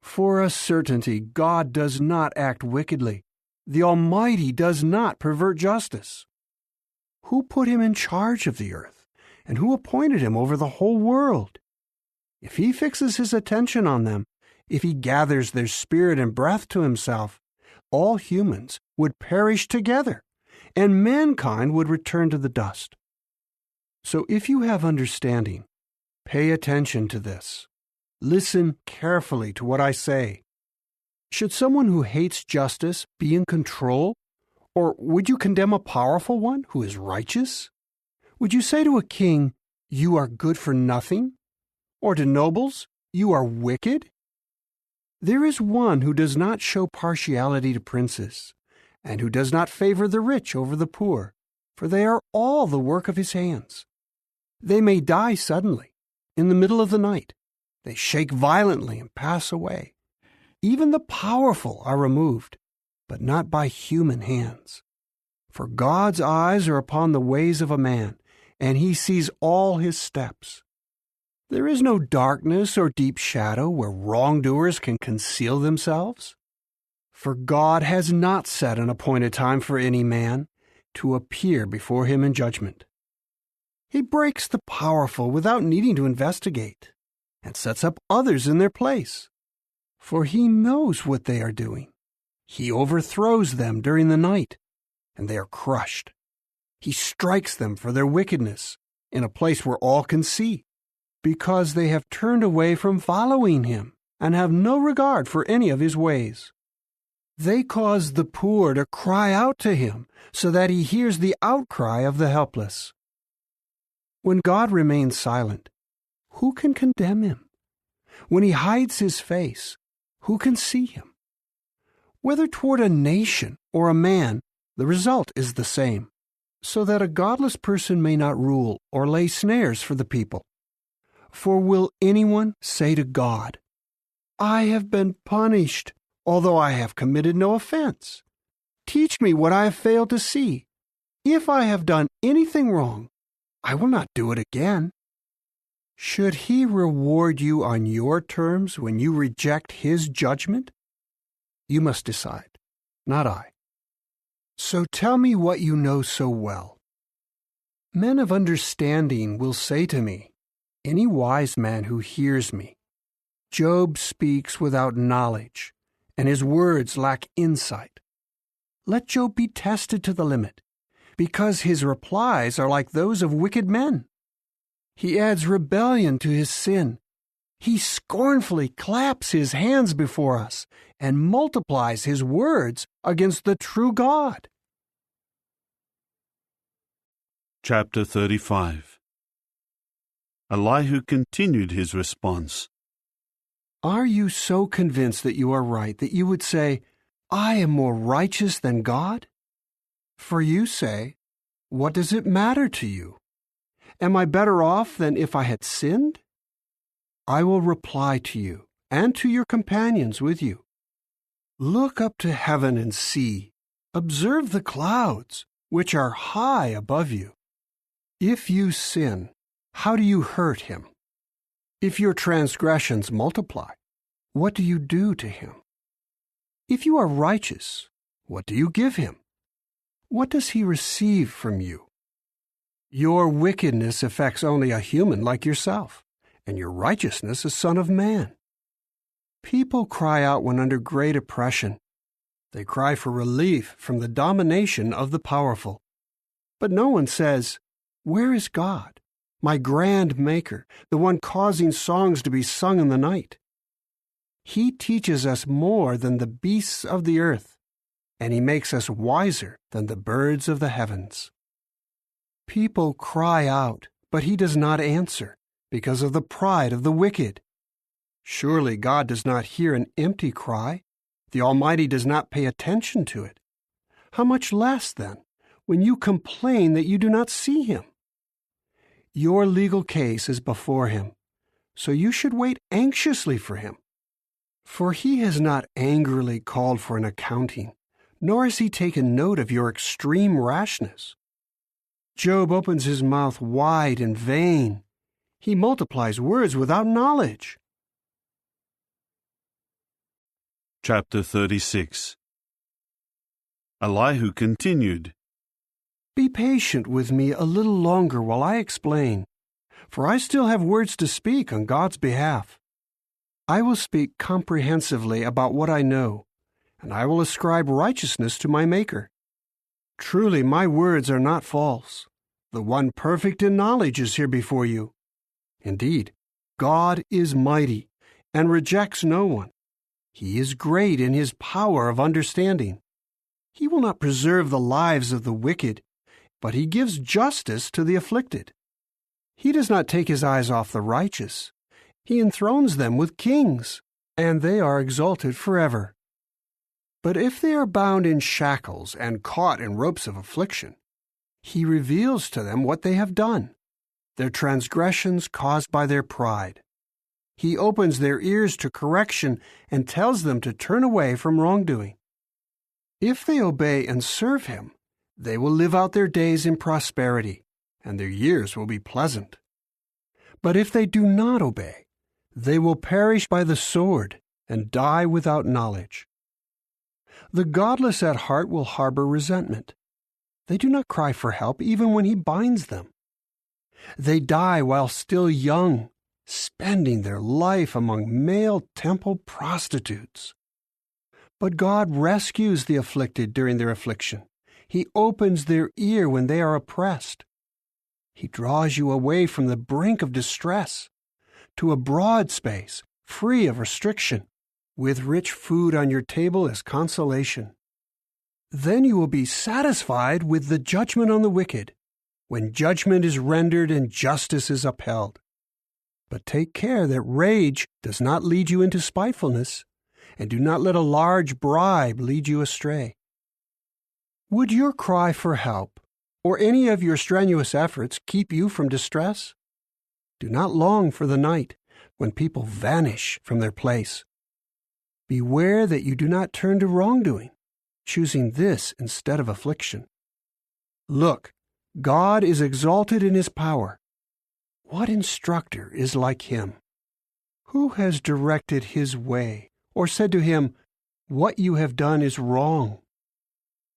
For a certainty, God does not act wickedly. The Almighty does not pervert justice. Who put him in charge of the earth, and who appointed him over the whole world? If he fixes his attention on them, if he gathers their spirit and breath to himself, all humans would perish together, and mankind would return to the dust. So if you have understanding, pay attention to this. Listen carefully to what I say. Should someone who hates justice be in control? Or would you condemn a powerful one who is righteous? Would you say to a king, you are good for nothing? Or to nobles, you are wicked? There is one who does not show partiality to princes, and who does not favor the rich over the poor, for they are all the work of his hands. They may die suddenly, in the middle of the night. They shake violently and pass away. Even the powerful are removed, but not by human hands. For God's eyes are upon the ways of a man, and he sees all his steps. There is no darkness or deep shadow where wrongdoers can conceal themselves. For God has not set an appointed time for any man to appear before him in judgment. He breaks the powerful without needing to investigate, and sets up others in their place. For he knows what they are doing. He overthrows them during the night, and they are crushed. He strikes them for their wickedness in a place where all can see, because they have turned away from following him and have no regard for any of his ways. They cause the poor to cry out to him so that he hears the outcry of the helpless. When God remains silent, who can condemn him? When he hides his face, who can see him? Whether toward a nation or a man, the result is the same, so that a godless person may not rule or lay snares for the people. For will anyone say to God, I have been punished, although I have committed no offense? Teach me what I have failed to see. If I have done anything wrong, I will not do it again. Should he reward you on your terms when you reject his judgment? You must decide, not I. So tell me what you know so well. Men of understanding will say to me, any wise man who hears me, Job speaks without knowledge, and his words lack insight. Let Job be tested to the limit, because his replies are like those of wicked men. He adds rebellion to his sin. He scornfully claps his hands before us and multiplies his words against the true God. Chapter 35. Elihu continued his response. Are you so convinced that you are right that you would say, I am more righteous than God? For you say, what does it matter to you? Am I better off than if I had sinned? I will reply to you and to your companions with you. Look up to heaven and see. Observe the clouds, which are high above you. If you sin, how do you hurt him? If your transgressions multiply, what do you do to him? If you are righteous, what do you give him? What does he receive from you? Your wickedness affects only a human like yourself, and your righteousness a son of man. People cry out when under great oppression. They cry for relief from the domination of the powerful. But no one says, where is God, my grand Maker, the one causing songs to be sung in the night? He teaches us more than the beasts of the earth, and he makes us wiser than the birds of the heavens. People cry out, but he does not answer. because of the pride of the wicked. Surely God does not hear an empty cry. The Almighty does not pay attention to it. How much less, then, when you complain that you do not see Him? Your legal case is before Him, so you should wait anxiously for Him. For He has not angrily called for an accounting, nor has He taken note of your extreme rashness. Job opens his mouth wide in vain. He multiplies words without knowledge. Chapter 36. Elihu continued, Be patient with me a little longer while I explain, for I still have words to speak on God's behalf. I will speak comprehensively about what I know, and I will ascribe righteousness to my Maker. Truly, my words are not false. The one perfect in knowledge is here before you. Indeed, God is mighty and rejects no one. He is great in His power of understanding. He will not preserve the lives of the wicked, but He gives justice to the afflicted. He does not take His eyes off the righteous. He enthrones them with kings, and they are exalted forever. But if they are bound in shackles and caught in ropes of affliction, He reveals to them what they have done, their transgressions caused by their pride. He opens their ears to correction and tells them to turn away from wrongdoing. If they obey and serve Him, they will live out their days in prosperity, and their years will be pleasant. But if they do not obey, they will perish by the sword and die without knowledge. The godless at heart will harbor resentment. They do not cry for help even when He binds them. They die while still young, spending their life among male temple prostitutes. But God rescues the afflicted during their affliction. He opens their ear when they are oppressed. He draws you away from the brink of distress to a broad space, free of restriction, with rich food on your table as consolation. Then you will be satisfied with the judgment on the wicked, when judgment is rendered and justice is upheld. But take care that rage does not lead you into spitefulness, and do not let a large bribe lead you astray. Would your cry for help, or any of your strenuous efforts, keep you from distress? Do not long for the night, when people vanish from their place. Beware that you do not turn to wrongdoing, choosing this instead of affliction. Look, God is exalted in His power. What instructor is like Him? Who has directed His way, or said to Him, What you have done is wrong?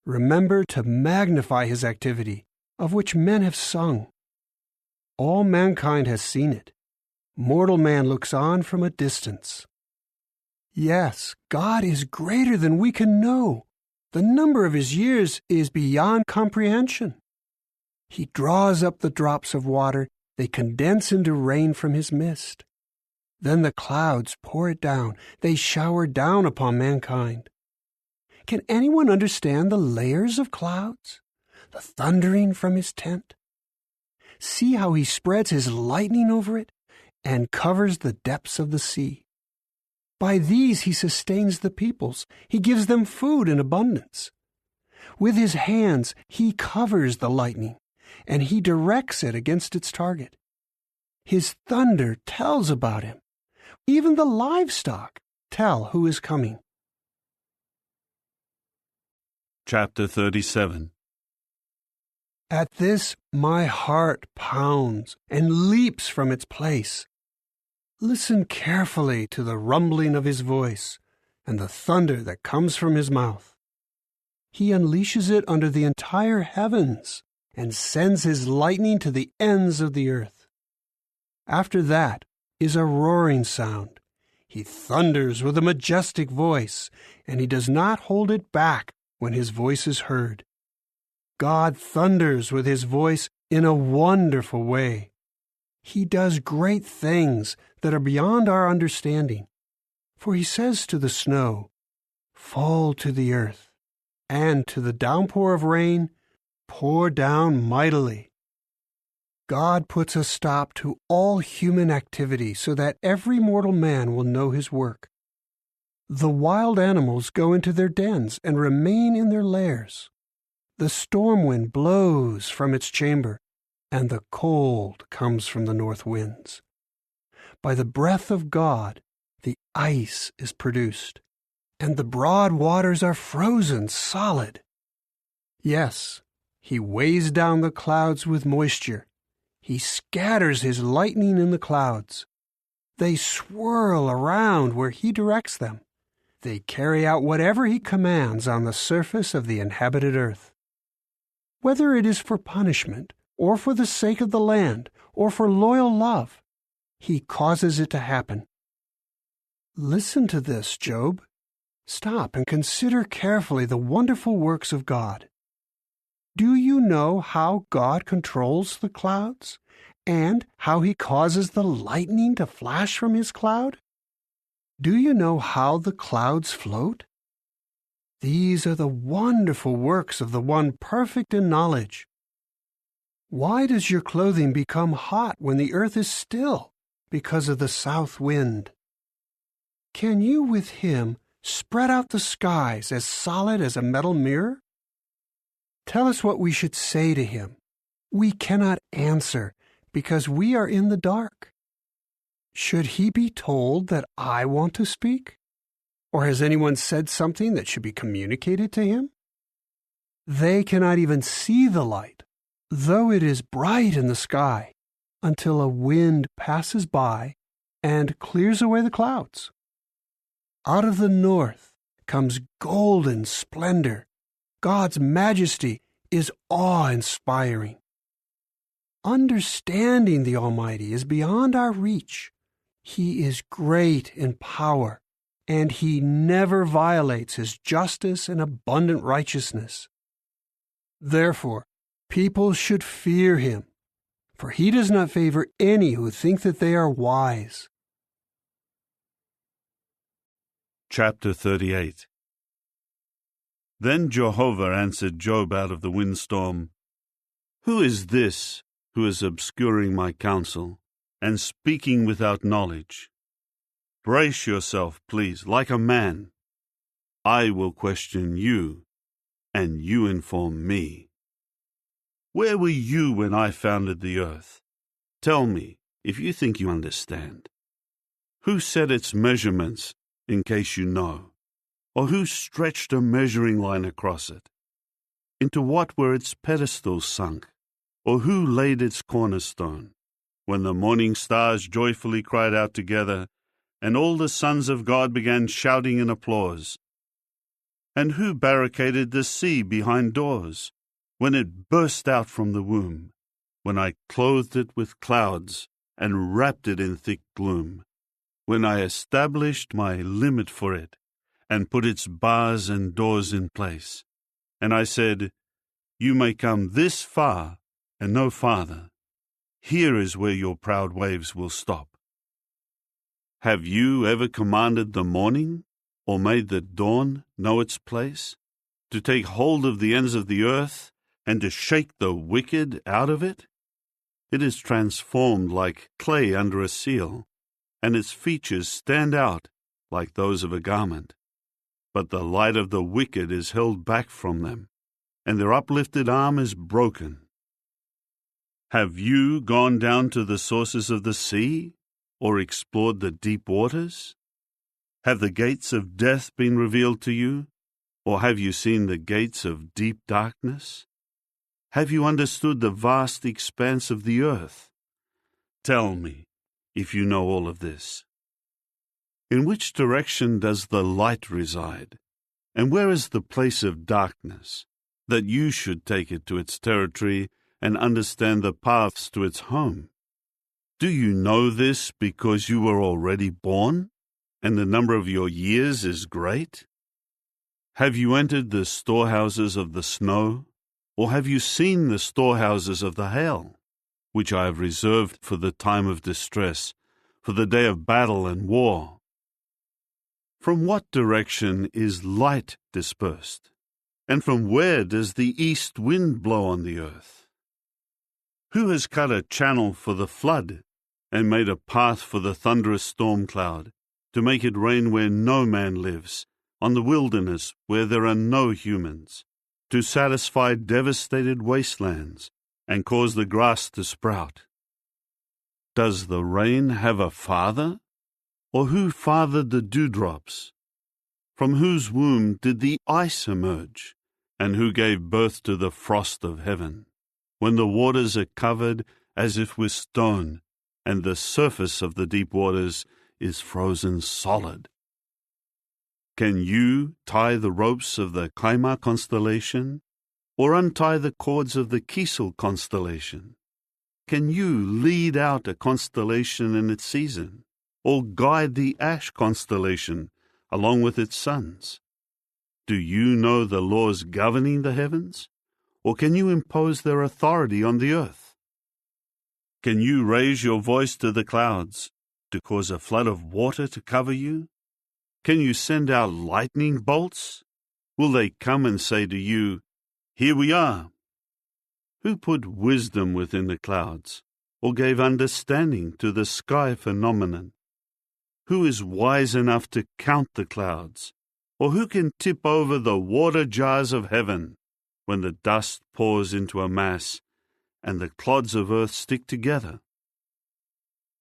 Remember to magnify His activity, of which men have sung. All mankind has seen it. Mortal man looks on from a distance. Yes, God is greater than we can know. The number of His years is beyond comprehension. He draws up the drops of water. They condense into rain from His mist. Then the clouds pour it down. They shower down upon mankind. Can anyone understand the layers of clouds? The thundering from His tent? See how He spreads His lightning over it and covers the depths of the sea. By these He sustains the peoples. He gives them food in abundance. With His hands He covers the lightning, and He directs it against its target. His thunder tells about Him. Even the livestock tell who is coming. Chapter 37. At this my heart pounds and leaps from its place. Listen carefully to the rumbling of His voice and the thunder that comes from His mouth. He unleashes it under the entire heavens and sends His lightning to the ends of the earth. After that is a roaring sound. He thunders with a majestic voice, and He does not hold it back when His voice is heard. God thunders with His voice in a wonderful way. He does great things that are beyond our understanding. For He says to the snow, Fall to the earth, and to the downpour of rain, pour down mightily. God puts a stop to all human activity so that every mortal man will know his work. The wild animals go into their dens and remain in their lairs. The storm wind blows from its chamber, and the cold comes from the north winds. By the breath of God, the ice is produced, and the broad waters are frozen solid. Yes, he weighs down the clouds with moisture. He scatters his lightning in the clouds. They swirl around where he directs them. They carry out whatever he commands on the surface of the inhabited earth. Whether it is for punishment, or for the sake of the land, or for loyal love, he causes it to happen. Listen to this, Job. Stop and consider carefully the wonderful works of God. Do you know how God controls the clouds, and how he causes the lightning to flash from his cloud? Do you know how the clouds float? These are the wonderful works of the one perfect in knowledge. Why does your clothing become hot when the earth is still? Because of the south wind. Can you with him spread out the skies as solid as a metal mirror? Tell us what we should say to him. We cannot answer because we are in the dark. Should he be told that I want to speak? Or has anyone said something that should be communicated to him? They cannot even see the light, though it is bright in the sky, until a wind passes by and clears away the clouds. Out of the north comes golden splendor. God's majesty is awe-inspiring. Understanding the Almighty is beyond our reach. He is great in power, and he never violates his justice and abundant righteousness. Therefore, people should fear him, for he does not favor any who think that they are wise. Chapter 38. Then Jehovah answered Job out of the windstorm, "Who is this who is obscuring my counsel and speaking without knowledge? Brace yourself, please, like a man. I will question you, and you inform me. Where were you when I founded the earth? Tell me, if you think you understand. Who set its measurements, in case you know? Or who stretched a measuring line across it? Into what were its pedestals sunk? Or who laid its cornerstone? When the morning stars joyfully cried out together, and all the sons of God began shouting in applause. And who barricaded the sea behind doors, when it burst out from the womb, when I clothed it with clouds and wrapped it in thick gloom, when I established my limit for it, and put its bars and doors in place? And I said, You may come this far and no farther. Here is where your proud waves will stop. Have you ever commanded the morning, or made the dawn know its place, to take hold of the ends of the earth, and to shake the wicked out of it? It is transformed like clay under a seal, and its features stand out like those of a garment. But the light of the wicked is held back from them, and their uplifted arm is broken. Have you gone down to the sources of the sea, or explored the deep waters? Have the gates of death been revealed to you, or have you seen the gates of deep darkness? Have you understood the vast expanse of the earth? Tell me, if you know all of this. In which direction does the light reside, and where is the place of darkness, that you should take it to its territory and understand the paths to its home? Do you know this because you were already born, and the number of your years is great? Have you entered the storehouses of the snow, or have you seen the storehouses of the hail, which I have reserved for the time of distress, for the day of battle and war? From what direction is light dispersed, and from where does the east wind blow on the earth? Who has cut a channel for the flood and made a path for the thunderous storm cloud, to make it rain where no man lives, on the wilderness where there are no humans, to satisfy devastated wastelands and cause the grass to sprout? Does the rain have a father? Or who fathered the dewdrops? From whose womb did the ice emerge? And who gave birth to the frost of heaven, when the waters are covered as if with stone, and the surface of the deep waters is frozen solid? Can you tie the ropes of the Kaima constellation, or untie the cords of the Kisel constellation? Can you lead out a constellation in its season, or guide the Ash constellation along with its sons? Do you know the laws governing the heavens, or can you impose their authority on the earth? Can you raise your voice to the clouds to cause a flood of water to cover you? Can you send out lightning bolts? Will they come and say to you, "Here we are"? Who put wisdom within the clouds, or gave understanding to the sky phenomenon? Who is wise enough to count the clouds, or who can tip over the water jars of heaven when the dust pours into a mass and the clods of earth stick together?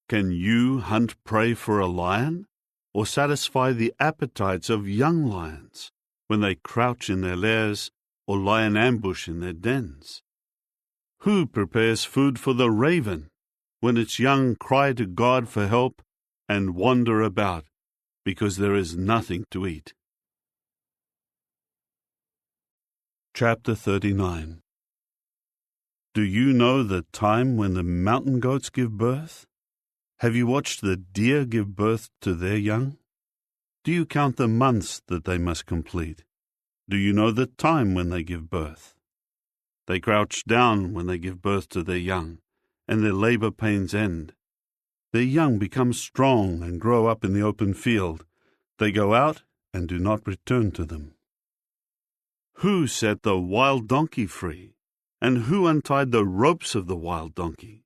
Can you hunt prey for a lion, or satisfy the appetites of young lions when they crouch in their lairs or lie in ambush in their dens? Who prepares food for the raven when its young cry to God for help and wander about because there is nothing to eat? Chapter 39. Do you know the time when the mountain goats give birth? Have you watched the deer give birth to their young? Do you count the months that they must complete? Do you know the time when they give birth? They crouch down when they give birth to their young, and their labor pains end. Their young become strong and grow up in the open field. They go out and do not return to them. Who set the wild donkey free, and who untied the ropes of the wild donkey?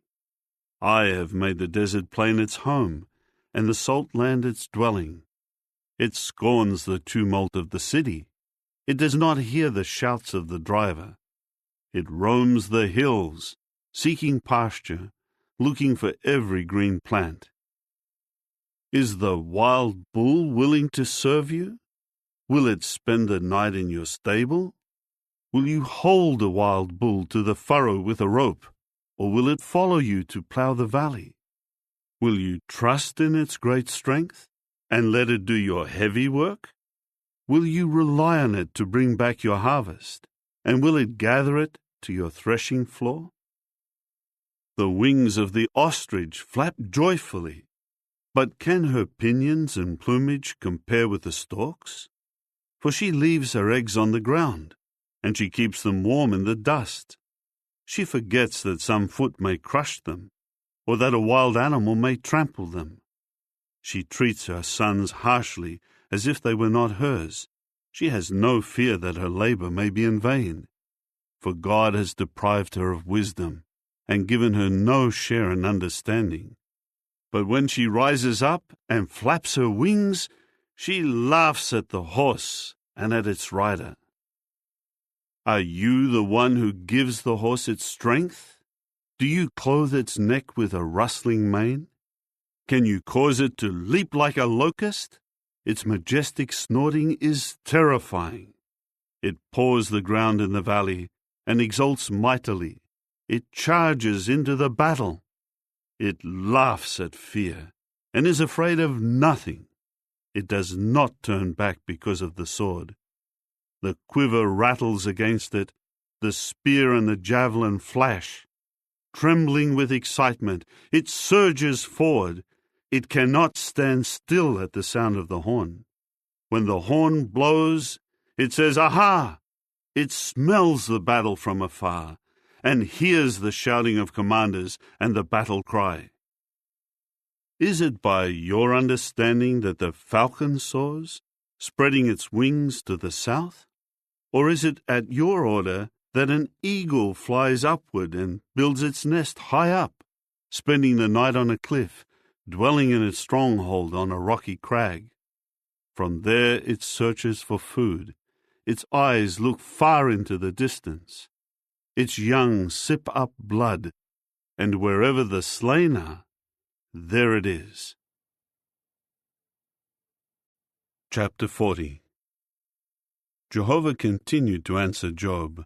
I have made the desert plain its home, and the salt land its dwelling. It scorns the tumult of the city. It does not hear the shouts of the driver. It roams the hills, seeking pasture, looking for every green plant. Is the wild bull willing to serve you? Will it spend the night in your stable? Will you hold a wild bull to the furrow with a rope, or will it follow you to plough the valley? Will you trust in its great strength and let it do your heavy work? Will you rely on it to bring back your harvest, and will it gather it to your threshing floor? The wings of the ostrich flap joyfully, but can her pinions and plumage compare with the stork's? For she leaves her eggs on the ground, and she keeps them warm in the dust. She forgets that some foot may crush them, or that a wild animal may trample them. She treats her sons harshly as if they were not hers. She has no fear that her labor may be in vain, for God has deprived her of wisdom and given her no share in understanding. But when she rises up and flaps her wings, she laughs at the horse and at its rider. Are you the one who gives the horse its strength? Do you clothe its neck with a rustling mane? Can you cause it to leap like a locust? Its majestic snorting is terrifying. It paws the ground in the valley and exults mightily. It charges into the battle. It laughs at fear and is afraid of nothing. It does not turn back because of the sword. The quiver rattles against it, the spear and the javelin flash. Trembling with excitement, it surges forward. It cannot stand still at the sound of the horn. When the horn blows, it says, "Aha!" It smells the battle from afar and hears the shouting of commanders and the battle cry. Is it by your understanding that the falcon soars, spreading its wings to the south? Or is it at your order that an eagle flies upward and builds its nest high up, spending the night on a cliff, dwelling in its stronghold on a rocky crag. From there it searches for food. Its eyes look far into the distance. Its young sip up blood, and wherever the slain are, there it is. Chapter 40. Jehovah continued to answer Job.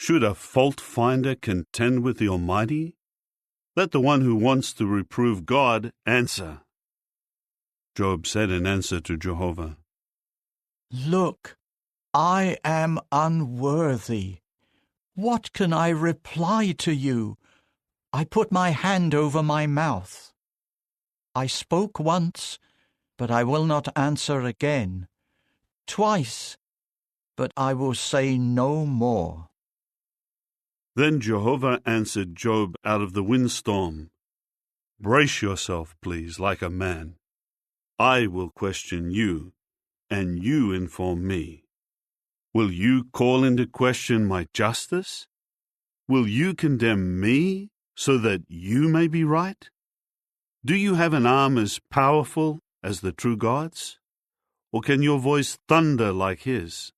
Should a fault-finder contend with the Almighty? Let the one who wants to reprove God answer. Job said in answer to Jehovah, Look, I am unworthy. What can I reply to you? I put my hand over my mouth. I spoke once, but I will not answer again. Twice, but I will say no more. Then Jehovah answered Job out of the windstorm. Brace yourself, please, like a man. I will question you, and you inform me. Will you call into question my justice? Will you condemn me so that you may be right? Do you have an arm as powerful as the true God's? Or can your voice thunder like his?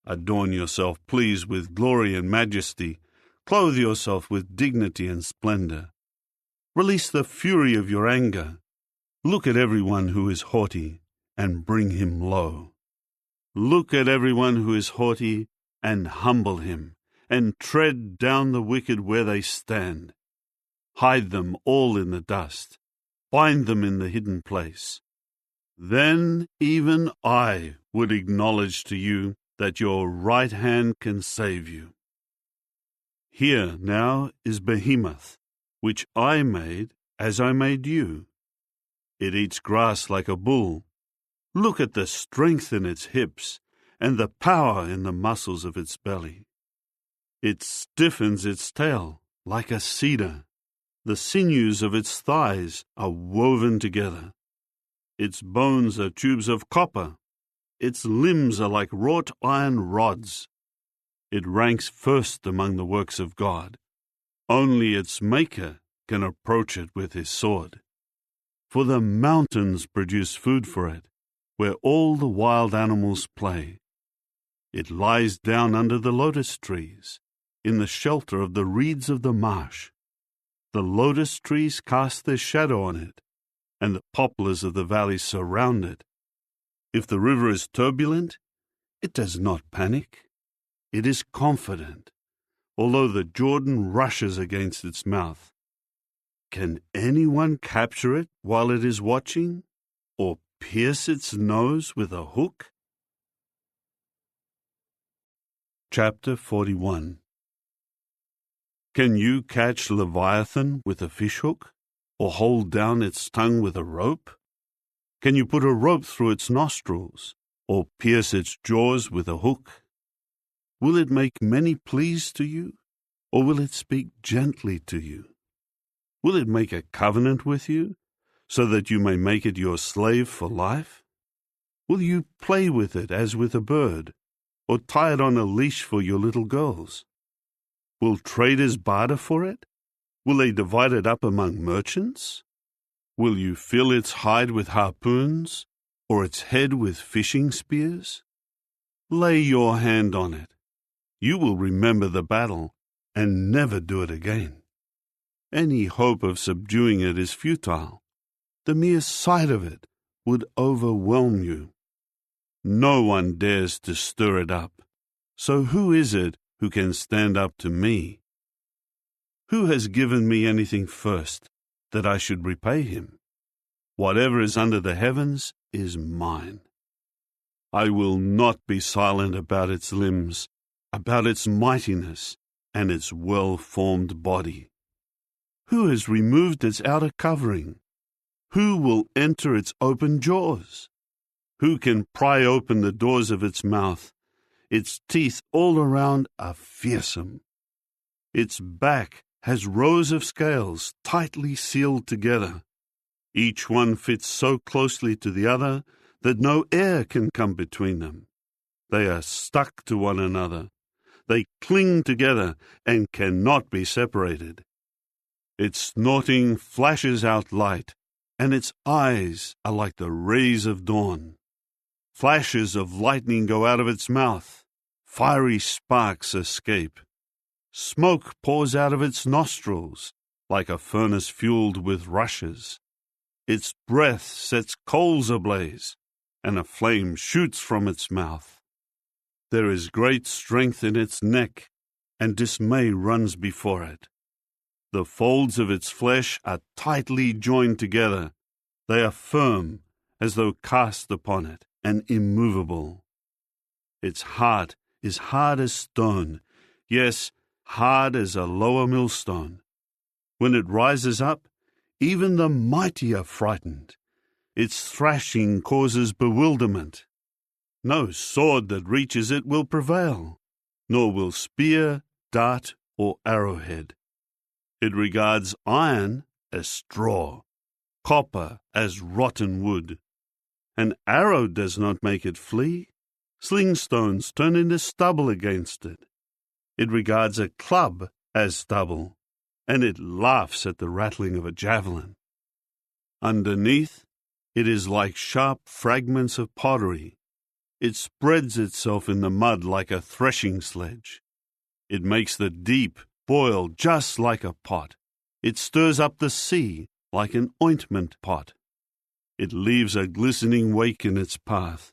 Adorn yourself, please, with glory and majesty. Clothe yourself with dignity and splendor. Release the fury of your anger. Look at everyone who is haughty and bring him low. Look at everyone who is haughty and humble him, and tread down the wicked where they stand. Hide them all in the dust. Bind them in the hidden place. Then even I would acknowledge to you that your right hand can save you. Here now is Behemoth, which I made as I made you. It eats grass like a bull. Look at the strength in its hips and the power in the muscles of its belly. It stiffens its tail like a cedar. The sinews of its thighs are woven together. Its bones are tubes of copper. Its limbs are like wrought iron rods. It ranks first among the works of God. Only its Maker can approach it with his sword. For the mountains produce food for it, where all the wild animals play. It lies down under the lotus trees, in the shelter of the reeds of the marsh. The lotus trees cast their shadow on it, and the poplars of the valley surround it. If the river is turbulent, it does not panic. It is confident, although the Jordan rushes against its mouth. Can anyone capture it while it is watching, or pierce its nose with a hook? Chapter 41. Can you catch Leviathan with a fishhook, or hold down its tongue with a rope? Can you put a rope through its nostrils, or pierce its jaws with a hook? Will it make many pleas to you, or will it speak gently to you? Will it make a covenant with you, so that you may make it your slave for life? Will you play with it as with a bird, or tie it on a leash for your little girls? Will traders barter for it? Will they divide it up among merchants? Will you fill its hide with harpoons, or its head with fishing spears? Lay your hand on it. You will remember the battle and never do it again. Any hope of subduing it is futile. The mere sight of it would overwhelm you. No one dares to stir it up. So who is it who can stand up to me? Who has given me anything first, that I should repay him? Whatever is under the heavens is mine. I will not be silent about its limbs, about its mightiness and its well-formed body. Who has removed its outer covering? Who will enter its open jaws? Who can pry open the doors of its mouth? Its teeth all around are fearsome. Its back has rows of scales tightly sealed together. Each one fits so closely to the other that no air can come between them. They are stuck to one another. They cling together and cannot be separated. Its snorting flashes out light, and its eyes are like the rays of dawn. Flashes of lightning go out of its mouth. Fiery sparks escape. Smoke pours out of its nostrils, like a furnace fueled with rushes. Its breath sets coals ablaze, and a flame shoots from its mouth. There is great strength in its neck, and dismay runs before it. The folds of its flesh are tightly joined together. They are firm, as though cast upon it, and immovable. Its heart is hard as stone, yes, hard as a lower millstone. When it rises up, even the mighty are frightened. Its thrashing causes bewilderment. No sword that reaches it will prevail, nor will spear, dart, or arrowhead. It regards iron as straw, copper as rotten wood. An arrow does not make it flee. Sling stones turn into stubble against it. It regards a club as stubble, and it laughs at the rattling of a javelin. Underneath, it is like sharp fragments of pottery. It spreads itself in the mud like a threshing sledge. It makes the deep boil just like a pot. It stirs up the sea like an ointment pot. It leaves a glistening wake in its path.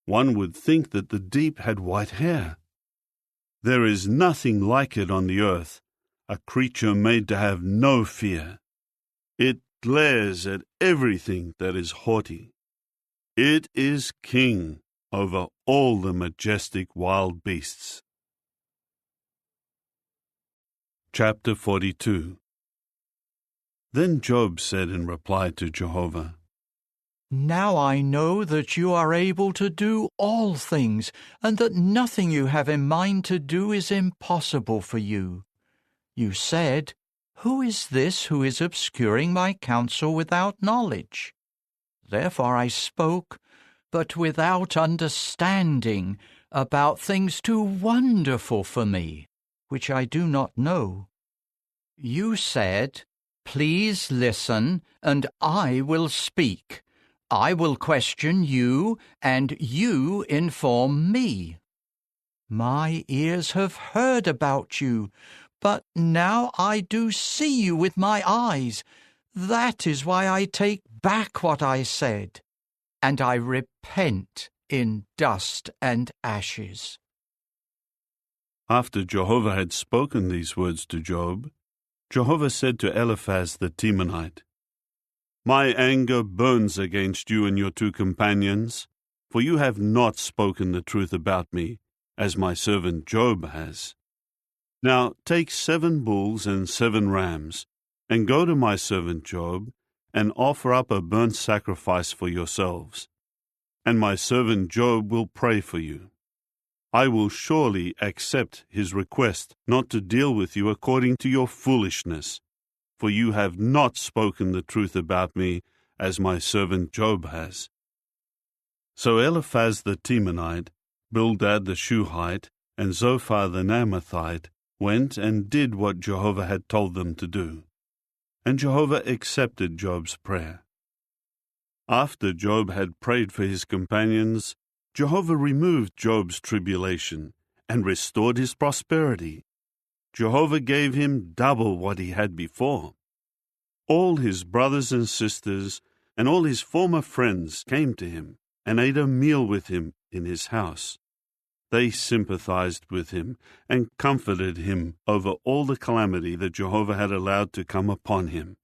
One would think that the deep had white hair. There is nothing like it on the earth, a creature made to have no fear. It glares at everything that is haughty. It is king over all the majestic wild beasts. Chapter 42. Then Job said in reply to Jehovah, Now I know that you are able to do all things, and that nothing you have in mind to do is impossible for you. You said, Who is this who is obscuring my counsel without knowledge? Therefore I spoke, but without understanding, about things too wonderful for me, which I do not know. You said, Please listen, and I will speak. I will question you, and you inform me. My ears have heard about you, but now I do see you with my eyes. That is why I take back what I said, and I repent in dust and ashes. After Jehovah had spoken these words to Job, Jehovah said to Eliphaz the Temanite, My anger burns against you and your two companions, for you have not spoken the truth about me, as my servant Job has. Now take 7 bulls and 7 rams, and go to my servant Job, and offer up a burnt sacrifice for yourselves. And my servant Job will pray for you. I will surely accept his request not to deal with you according to your foolishness, for you have not spoken the truth about me, as my servant Job has. So Eliphaz the Temanite, Bildad the Shuhite, and Zophar the Naamathite went and did what Jehovah had told them to do. And Jehovah accepted Job's prayer. After Job had prayed for his companions, Jehovah removed Job's tribulation and restored his prosperity. Jehovah gave him double what he had before. All his brothers and sisters and all his former friends came to him and ate a meal with him in his house. They sympathized with him and comforted him over all the calamity that Jehovah had allowed to come upon him.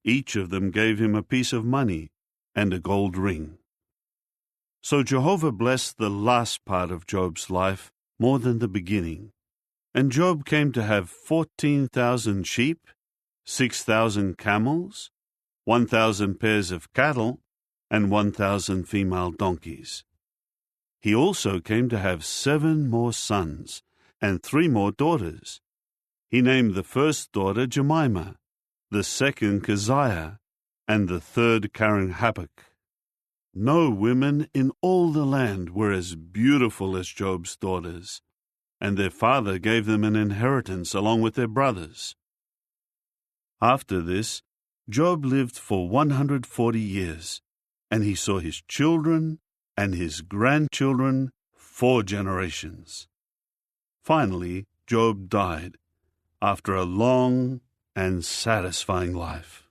Each of them gave him a piece of money and a gold ring. So Jehovah blessed the last part of Job's life more than the beginning. And Job came to have 14,000 sheep, 6,000 camels, 1,000 pairs of cattle, and 1,000 female donkeys. He also came to have 7 more sons and 3 more daughters. He named the first daughter Jemimah, the second Keziah, and the third Karen-Happuch. No women in all the land were as beautiful as Job's daughters, and their father gave them an inheritance along with their brothers. After this, Job lived for 140 years, and he saw his children and his grandchildren 4 generations. Finally, Job died after a long and satisfying life.